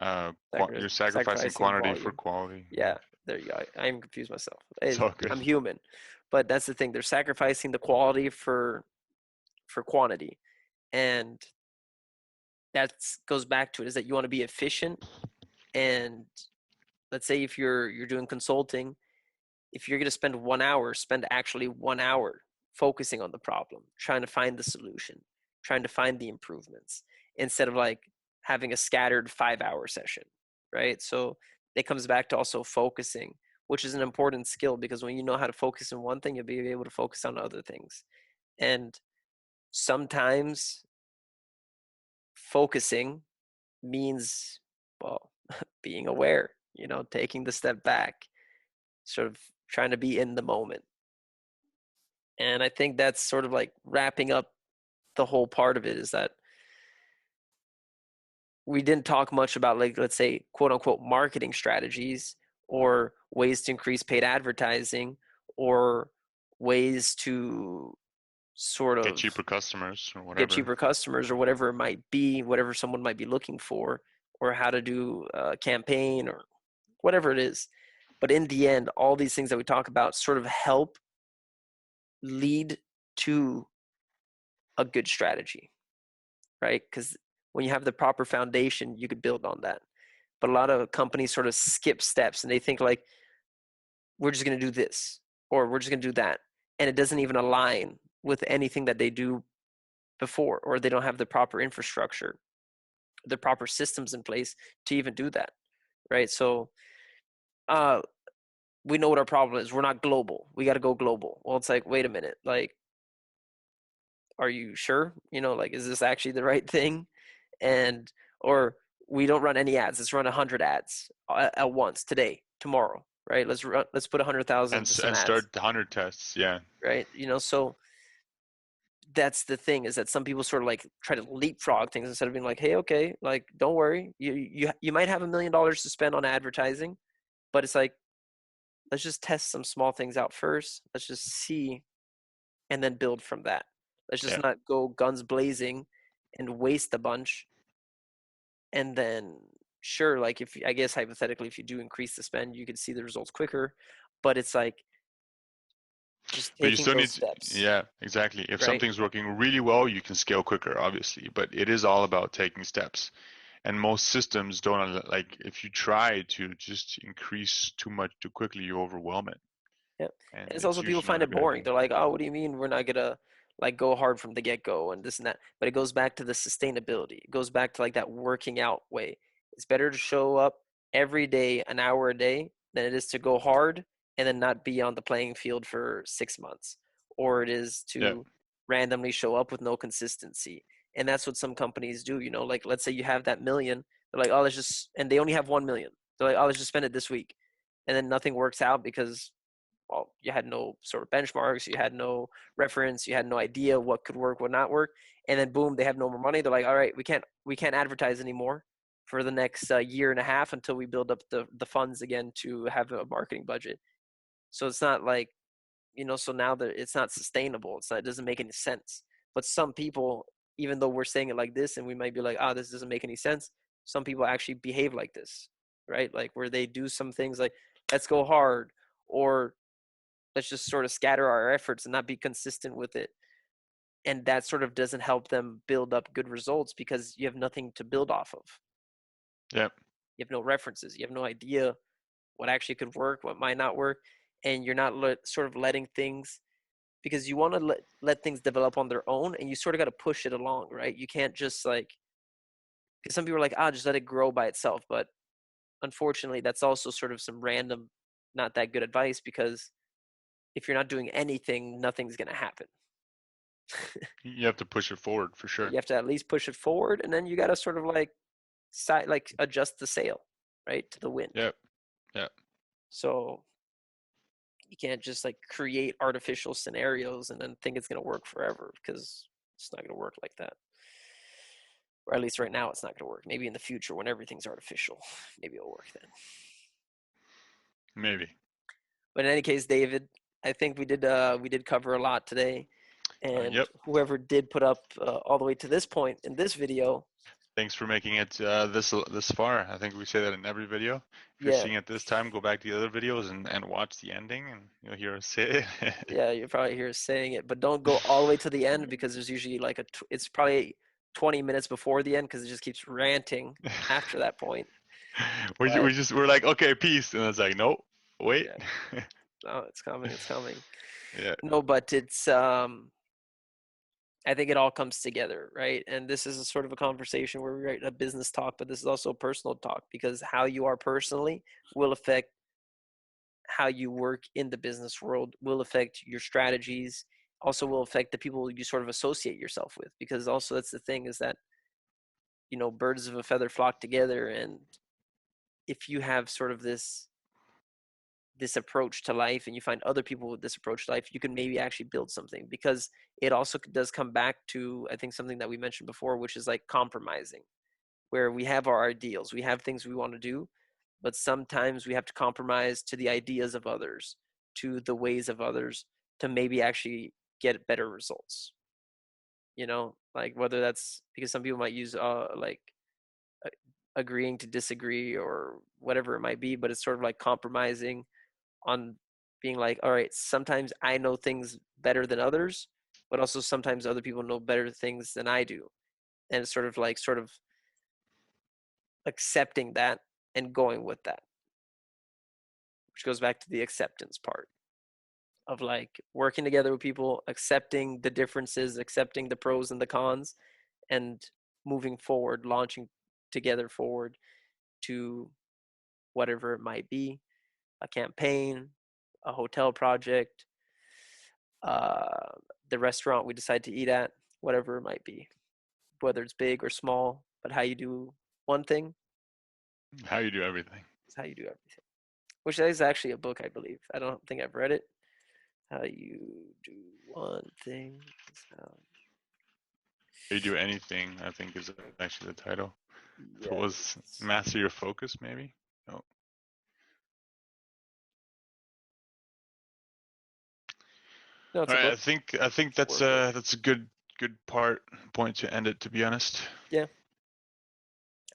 You're sacrificing Sacrificing quantity for volume. quality. Yeah. Yeah, there you go. I am confused myself. It's all I'm good. human, but that's the thing. They're sacrificing the quality for quantity, and that goes back to it, is that you want to be efficient. And let's say if you're doing consulting, if you're going to spend 1 hour, spend actually 1 hour focusing on the problem, trying to find the solution, trying to find the improvements, instead of like having a scattered 5 hour session, right? So it comes back to also focusing, which is an important skill, because when you know how to focus on one thing, you'll be able to focus on other things. And sometimes focusing means, well, being aware, taking the step back, sort of trying to be in the moment. And I think that's sort of like wrapping up the whole part of it, is that we didn't talk much about, like, let's say, quote unquote, marketing strategies, or ways to increase paid advertising, or ways to sort Get of cheaper customers or get whatever. cheaper customers, or whatever it might be, whatever someone might be looking for, or how to do a campaign, or whatever it is. But in the end, all these things that we talk about sort of help lead to a good strategy, right? Because when you have the proper foundation, you could build on that. But a lot of companies sort of skip steps and they think like, we're just going to do this or we're just going to do that. And it doesn't even align with anything that they do before, or they don't have the proper infrastructure, the proper systems in place to even do that, right? So uh, we know what our problem is. We're not global. We got to go global. Well, it's like, wait a minute, like, are you sure? Like, is this actually the right thing? And or we don't run any ads. Let's run 100 ads at once today, tomorrow, right? Let's put 100,000 to some and ads, start the 100 tests. Yeah. right? So that's the thing, is that some people sort of like try to leapfrog things instead of being like, hey, okay, like, don't worry, you might have $1 million to spend on advertising, but it's like, let's just test some small things out first. Let's just see, and then build from that. Let's just Yeah. not go guns blazing and waste a bunch. And then, sure, like, if I guess hypothetically, if you do increase the spend, you could see the results quicker. But it's like just But you taking still those need to, steps, yeah, exactly. If right? something's working really well, you can scale quicker, obviously. But it is all about taking steps. And most systems don't, like, if you try to just increase too much too quickly, you overwhelm it. Yeah. And And it's it's also, people usually not find a it good boring. idea. They're like, oh, what do you mean we're not gonna like go hard from the get-go and this and that? But it goes back to the sustainability. It goes back to like that working out way. It's better to show up every day, an hour a day, than it is to go hard and then not be on the playing field for 6 months. Or it is Yeah. to randomly show up with no consistency. And that's what some companies do, like, let's say you have that million, they're like, oh, and they only have 1 million. They're like, oh, let's just spend it this week. And then nothing works out because, well, you had no sort of benchmarks, you had no reference, you had no idea what could work, what not work, and then boom, they have no more money. They're like, all right, we can't advertise anymore for the next year and a half until we build up the funds again to have a marketing budget. So it's not like, so now that it's not sustainable, it doesn't make any sense. But some people, even though we're saying it like this, and we might be like, oh, this doesn't make any sense, some people actually behave like this, right? Like, where they do some things like, let's go hard, or let's just sort of scatter our efforts and not be consistent with it. And that sort of doesn't help them build up good results because you have nothing to build off of. Yeah. You have no references. You have no idea what actually could work, what might not work. And you're not sort of letting things, because you want to let things develop on their own, and you sort of got to push it along, right? You can't just like, because some people are like, just let it grow by itself. But unfortunately, that's also sort of some random, not that good advice, because if you're not doing anything, nothing's going to happen. You have to push it forward for sure. You have to at least push it forward, and then you got to sort of like adjust the sail, right, to the wind. Yeah. Yeah. So you can't just like create artificial scenarios and then think it's going to work forever, because it's not going to work like that. Or at least right now it's not going to work. Maybe in the future when everything's artificial, maybe it'll work then. Maybe. But in any case, David, I think we did cover a lot today. And Yep. whoever did put up all the way to this point in this video, Thanks for making it this far. I think we say that in every video. If you're yeah, seeing it this time, go back to the other videos and watch the ending, and you'll hear us say it. yeah, you're probably here saying it, but don't go all the way to the end, because there's usually like it's probably 20 minutes before the end, because it just keeps ranting after that point. But we're like, okay, peace, and it's like, nope, wait. yeah, no, it's coming, it's coming. Yeah. No, but it's I think it all comes together, right? And this is a sort of a conversation where we write a business talk, but this is also a personal talk, because how you are personally will affect how you work in the business world, will affect your strategies, also will affect the people you sort of associate yourself with. Because also, that's the thing, is that, birds of a feather flock together. And if you have sort of this approach to life, and you find other people with this approach to life, you can maybe actually build something. Because it also does come back to, I think, something that we mentioned before, which is like compromising, where we have our ideals, we have things we want to do, but sometimes we have to compromise to the ideas of others, to the ways of others, to maybe actually get better results. Like, whether that's because some people might use like agreeing to disagree or whatever it might be, but it's sort of like compromising on being like, all right, sometimes I know things better than others, but also sometimes other people know better things than I do. And it's sort of accepting that and going with that, which goes back to the acceptance part of like working together with people, accepting the differences, accepting the pros and the cons, and moving forward, launching together forward to whatever it might be, a campaign, a hotel project, uh, the restaurant we decide to eat at, whatever it might be, whether it's big or small. But how you do one thing How you do everything. is how you do everything. Which is actually a book, I believe. I don't think I've read it. How you do one thing is how. How you do anything, I think, is actually the title. If it was Yes. master your focus, maybe. No. No, it's All a right. book. I think It's a that's word book. a good point to end it. To be honest. Yeah.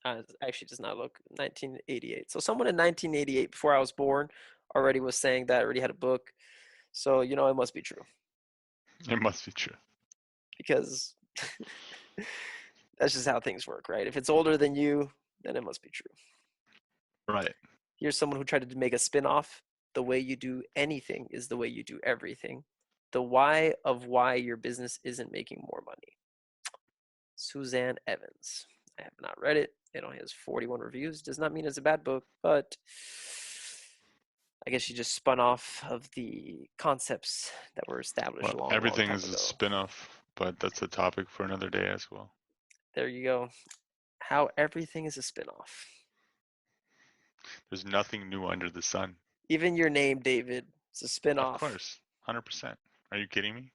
Actually does not look 1988. So someone in 1988, before I was born, already was saying that, already had a book. So, it must be true It must be true. because that's just how things work, right? If it's older than you, then it must be true. Right. Here's someone who tried to make a spin-off. The way you do anything is the way you do everything. The why of why your business isn't making more money. Suzanne Evans. I have not read it. It only has 41 reviews. Does not mean it's a bad book, but I guess she just spun off of the concepts that were established Well, a long, long everything time is a ago. spin-off, but that's a topic for another day as well. There you go. How everything is a spin-off. There's nothing new under the sun. Even your name, David, is a Of spin-off. course, 100%. Are you kidding me?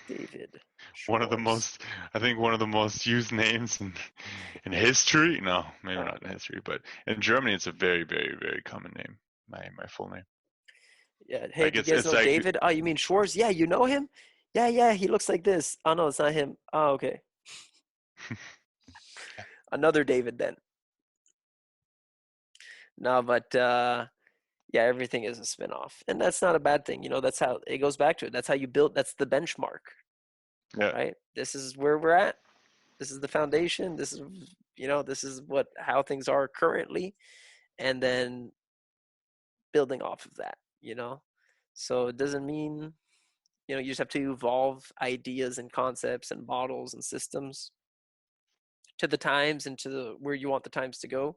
David One of the Schwartz. most, I think, one of the most used names in history. No, maybe Oh, not in no. history, but in Germany, it's a very, very, very common name. My full name. Yeah. Hey, Like do you guys it's know like David? Oh, you mean Schwartz? Yeah, you know him? Yeah, yeah, he looks like this. Oh, no, it's not him. Oh, okay. Another David then. No, but yeah, everything is a spin-off. And that's not a bad thing. That's how it goes back to it. That's how you build, that's the benchmark, yeah, right? This is where we're at. This is the foundation. This is how things are currently, and then building off of that. So it doesn't mean, you just have to evolve ideas and concepts and models and systems to the times and to where you want the times to go.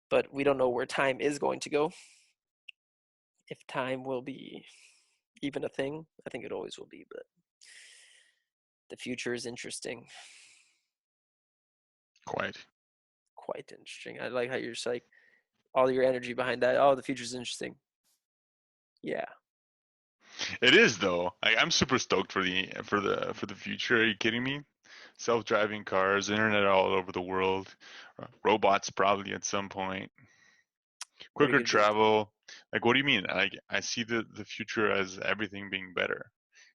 But we don't know where time is going to go. If time will be even a thing, I think it always will be, but the future is interesting. quite. Quite interesting. I like how you're just like all your energy behind that. Oh, the future is interesting. Yeah. It is though. I'm super stoked for the future. Are you kidding me? Self-driving cars, internet all over the world, robots probably at some point, What are you quicker gonna do with them? travel. Like, what do you mean? Like, I see the future as everything being better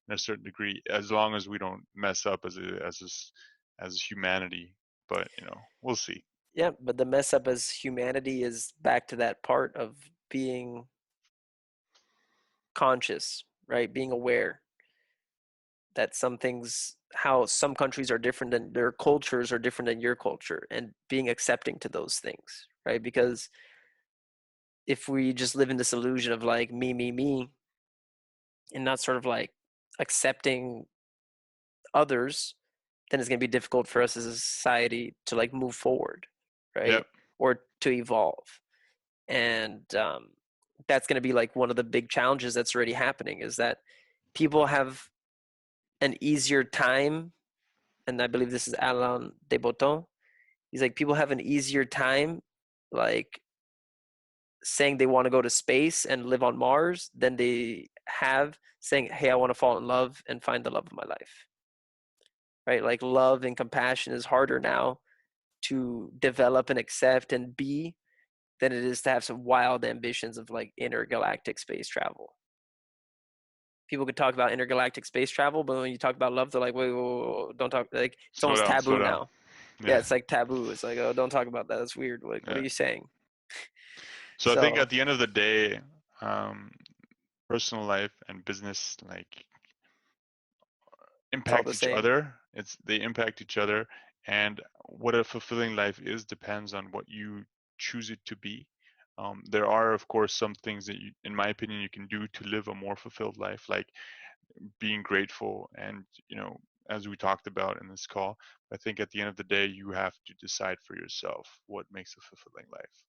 in a certain degree, as long as we don't mess up as humanity. But we'll see. Yeah, but the mess up as humanity is back to that part of being conscious, right? Being aware that some things, how some countries are different than their cultures are different than your culture, and being accepting to those things, right? Because if we just live in this illusion of like me, and not sort of like accepting others, then it's going to be difficult for us as a society to like move forward, right? Yep. Or to evolve. And that's going to be like one of the big challenges that's already happening, is that people have an easier time. And I believe this is Alain de Botton. He's like, people have an easier time like saying they want to go to space and live on Mars than they have saying, hey, I want to fall in love and find the love of my life, right? Like love and compassion is harder now to develop and accept and be than it is to have some wild ambitions of like intergalactic space travel. People could talk about intergalactic space travel, but when you talk about love, they're like, wait, whoa, whoa, whoa, don't talk. Like it's Slow almost down. Slow taboo down. now. Yeah, Yeah. it's like taboo. It's like, oh, don't talk about that. That's weird. What Yeah. are you saying? So I think So at the end of the day, um, personal life and business like It's all impact the each same. other. They impact each other, and what a fulfilling life is depends on what you choose it to be. There are, of course, some things that you, in my opinion, you can do to live a more fulfilled life, like being grateful, and as we talked about in this call. I think at the end of the day, you have to decide for yourself what makes a fulfilling life.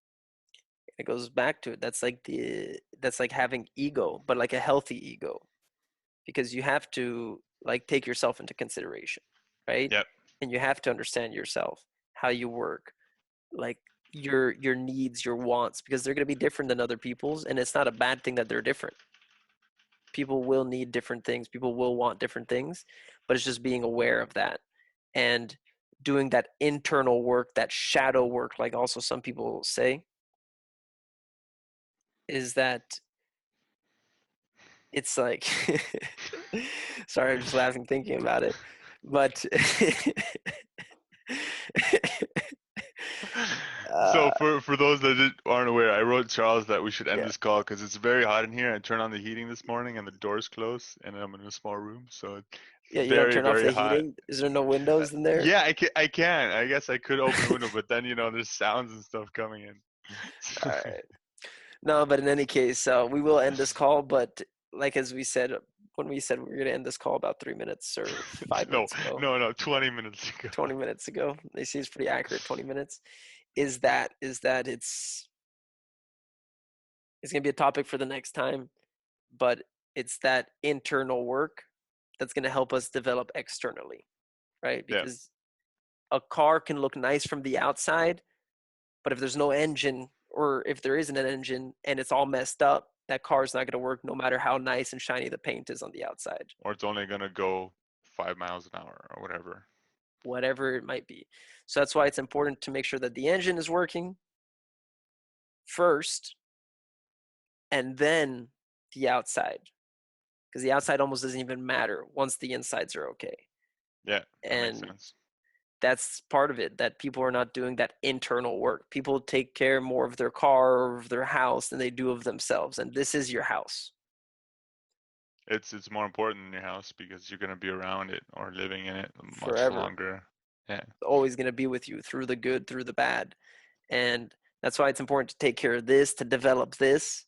It goes back to it. That's like having ego, but like a healthy ego, because you have to like take yourself into consideration, right? Yep. And you have to understand yourself, how you work, like your needs, your wants, because they're going to be different than other people's, and it's not a bad thing that they're different. People will need different things, people will want different things, but it's just being aware of that and doing that internal work, that shadow work, like also some people say, is that it's like sorry, I'm just laughing thinking about it, but So uh, for those that aren't aware, I wrote Charles that we should end yeah, this call because it's very hot in here. I turned on the heating this morning and the door's closed, and I'm in a small room, so it's yeah, you don't very turn off very the hot. heating? Is there no windows in there? Yeah, I can. I can. I guess I could open the window, but then there's sounds and stuff coming in. All right. No, but in any case, we will end this call. But like as we said, when we said we were going to end this call about 3 minutes or five No, minutes ago, no, no. 20 minutes ago. 20 minutes ago, they see it's pretty accurate. 20 minutes is that it's going to be a topic for the next time, but it's that internal work that's going to help us develop externally, right? Yeah, Because a car can look nice from the outside, but if there's no engine, or if there isn't an engine and it's all messed up, that car is not going to work no matter how nice and shiny the paint is on the outside, or it's only gonna go 5 miles an hour or whatever. whatever it might be. So that's why it's important to make sure that the engine is working first and then the outside, because the outside almost doesn't even matter once the insides are okay. Yeah, that makes And sense. that's part of it, that people are not doing that internal work. People take care more of their car or of their house than they do of themselves, and this is your house It's more important in your house because you're gonna be around it or living in it much forever. longer. Yeah, Always going to be with you through the good, through the bad. And that's why it's important to take care of this, to develop this.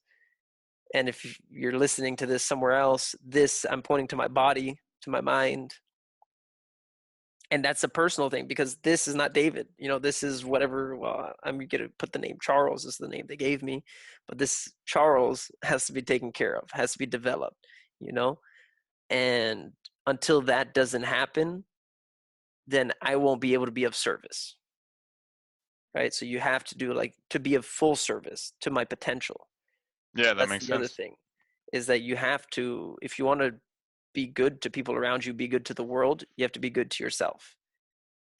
And if you're listening to this somewhere else, this, I'm pointing to my body, to my mind. And that's a personal thing, because this is not David. This is whatever. Well, I'm going to put the name Charles, this is the name they gave me. But this Charles has to be taken care of, has to be developed, you know? And until that doesn't happen, then I won't be able to be of service. Right? So you have to do, like, to be of full service to my potential. yeah, that That's makes the other sense. thing, is that you have to, if you want to be good to people around you, be good to the world, you have to be good to yourself.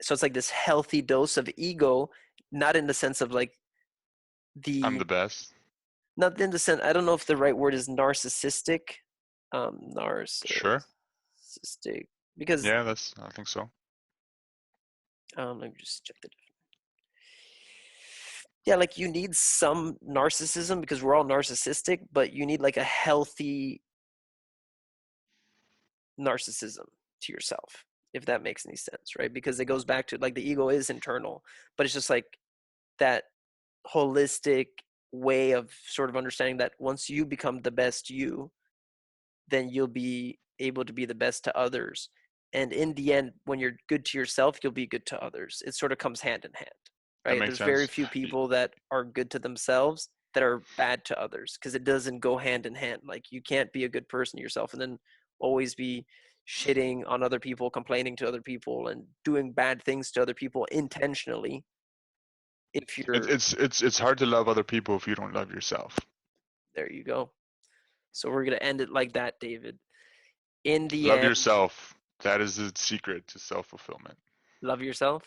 So it's like this healthy dose of ego, not in the sense of like I'm the the, best. not in the sense, I don't know if the right word is narcissistic, Sure. narcissistic, because Yeah, that's. I think so. let me just check the, yeah, like you need some narcissism because we're all narcissistic, but you need like a healthy narcissism to yourself, if that makes any sense, right? Because it goes back to, like, the ego is internal, but it's just like that holistic way of sort of understanding that once you become the best you, then you'll be able to be the best to others. And in the end, when you're good to yourself, you'll be good to others. It sort of comes hand in hand, That right? makes There's very sense. few people that are good to themselves that are bad to others, because it doesn't go hand in hand. Like, you can't be a good person to yourself and then always be shitting on other people, complaining to other people, and doing bad things to other people intentionally. If It's you're, it's it's it's hard to love other people if you don't love yourself. there you go. So we're going to end it like that, David. In the Love end, yourself. That is the secret to self fulfillment. love yourself.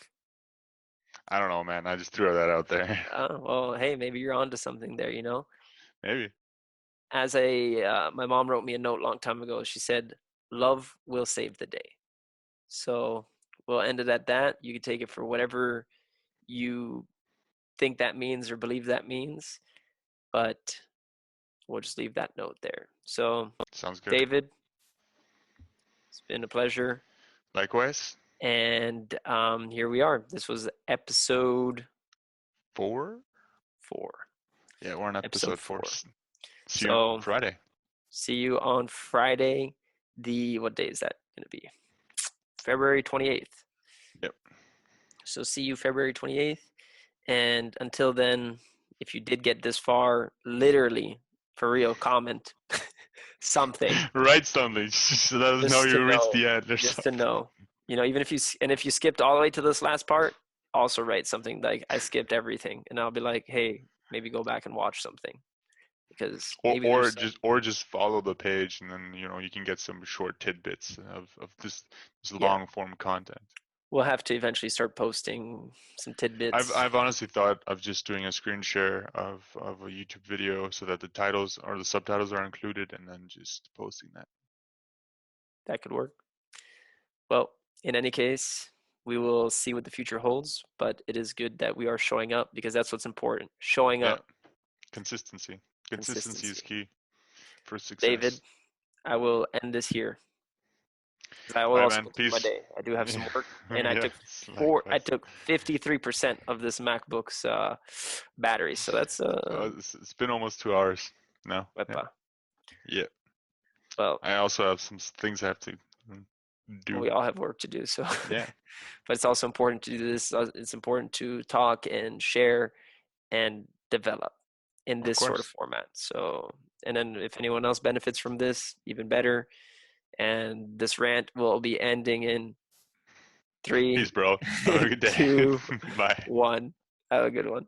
I don't know, man. I just threw that out there. Well, hey, maybe you're onto something there. Maybe. My mom wrote me a note a long time ago. She said, "Love will save the day." So we'll end it at that. You can take it for whatever you think that means or believe that means. But we'll just leave that note there. So, Sounds good. David, it's been a pleasure. Likewise. And here we are. This was episode 4? 4. Yeah, we're on Episode episode 4. 4. See you So, on Friday. see you on Friday. What day is that going to be? February 28th. Yep. So, see you February 28th. And until then, if you did get this far, literally, for real, comment something. Write something so let us know Just to you reached know. the end or Just to something. know. You know, even if you skipped all the way to this last part, also write something like, I skipped everything. And I'll be like, hey, maybe go back and watch something. Because maybe Or there's some, just follow the page, and then you can get some short tidbits of this yeah. long form content. We'll have to eventually start posting some tidbits. I've honestly thought of just doing a screen share of a YouTube video so that the titles or the subtitles are included, and then just posting that. That could work. Well, in any case, we will see what the future holds, but it is good that we are showing up because that's what's important. Showing Yeah. up. Consistency is key for success. David, I will end this here. I will All right, also man. continue my Peace. day. I do have some work, and I Yes, I likewise. took 53% of this MacBook's battery. So that's It's been almost 2 hours now. wepa. Yeah. Well, I also have some things I have to do. we all have work to do. So Yeah. but it's also important to do this. It's important to talk and share and develop in Of this sort of course. format. So, and then if anyone else benefits from this, even better. And this rant will be ending in 3, Peace, bro. Have a good day. 2, Bye. 1. Have a good one.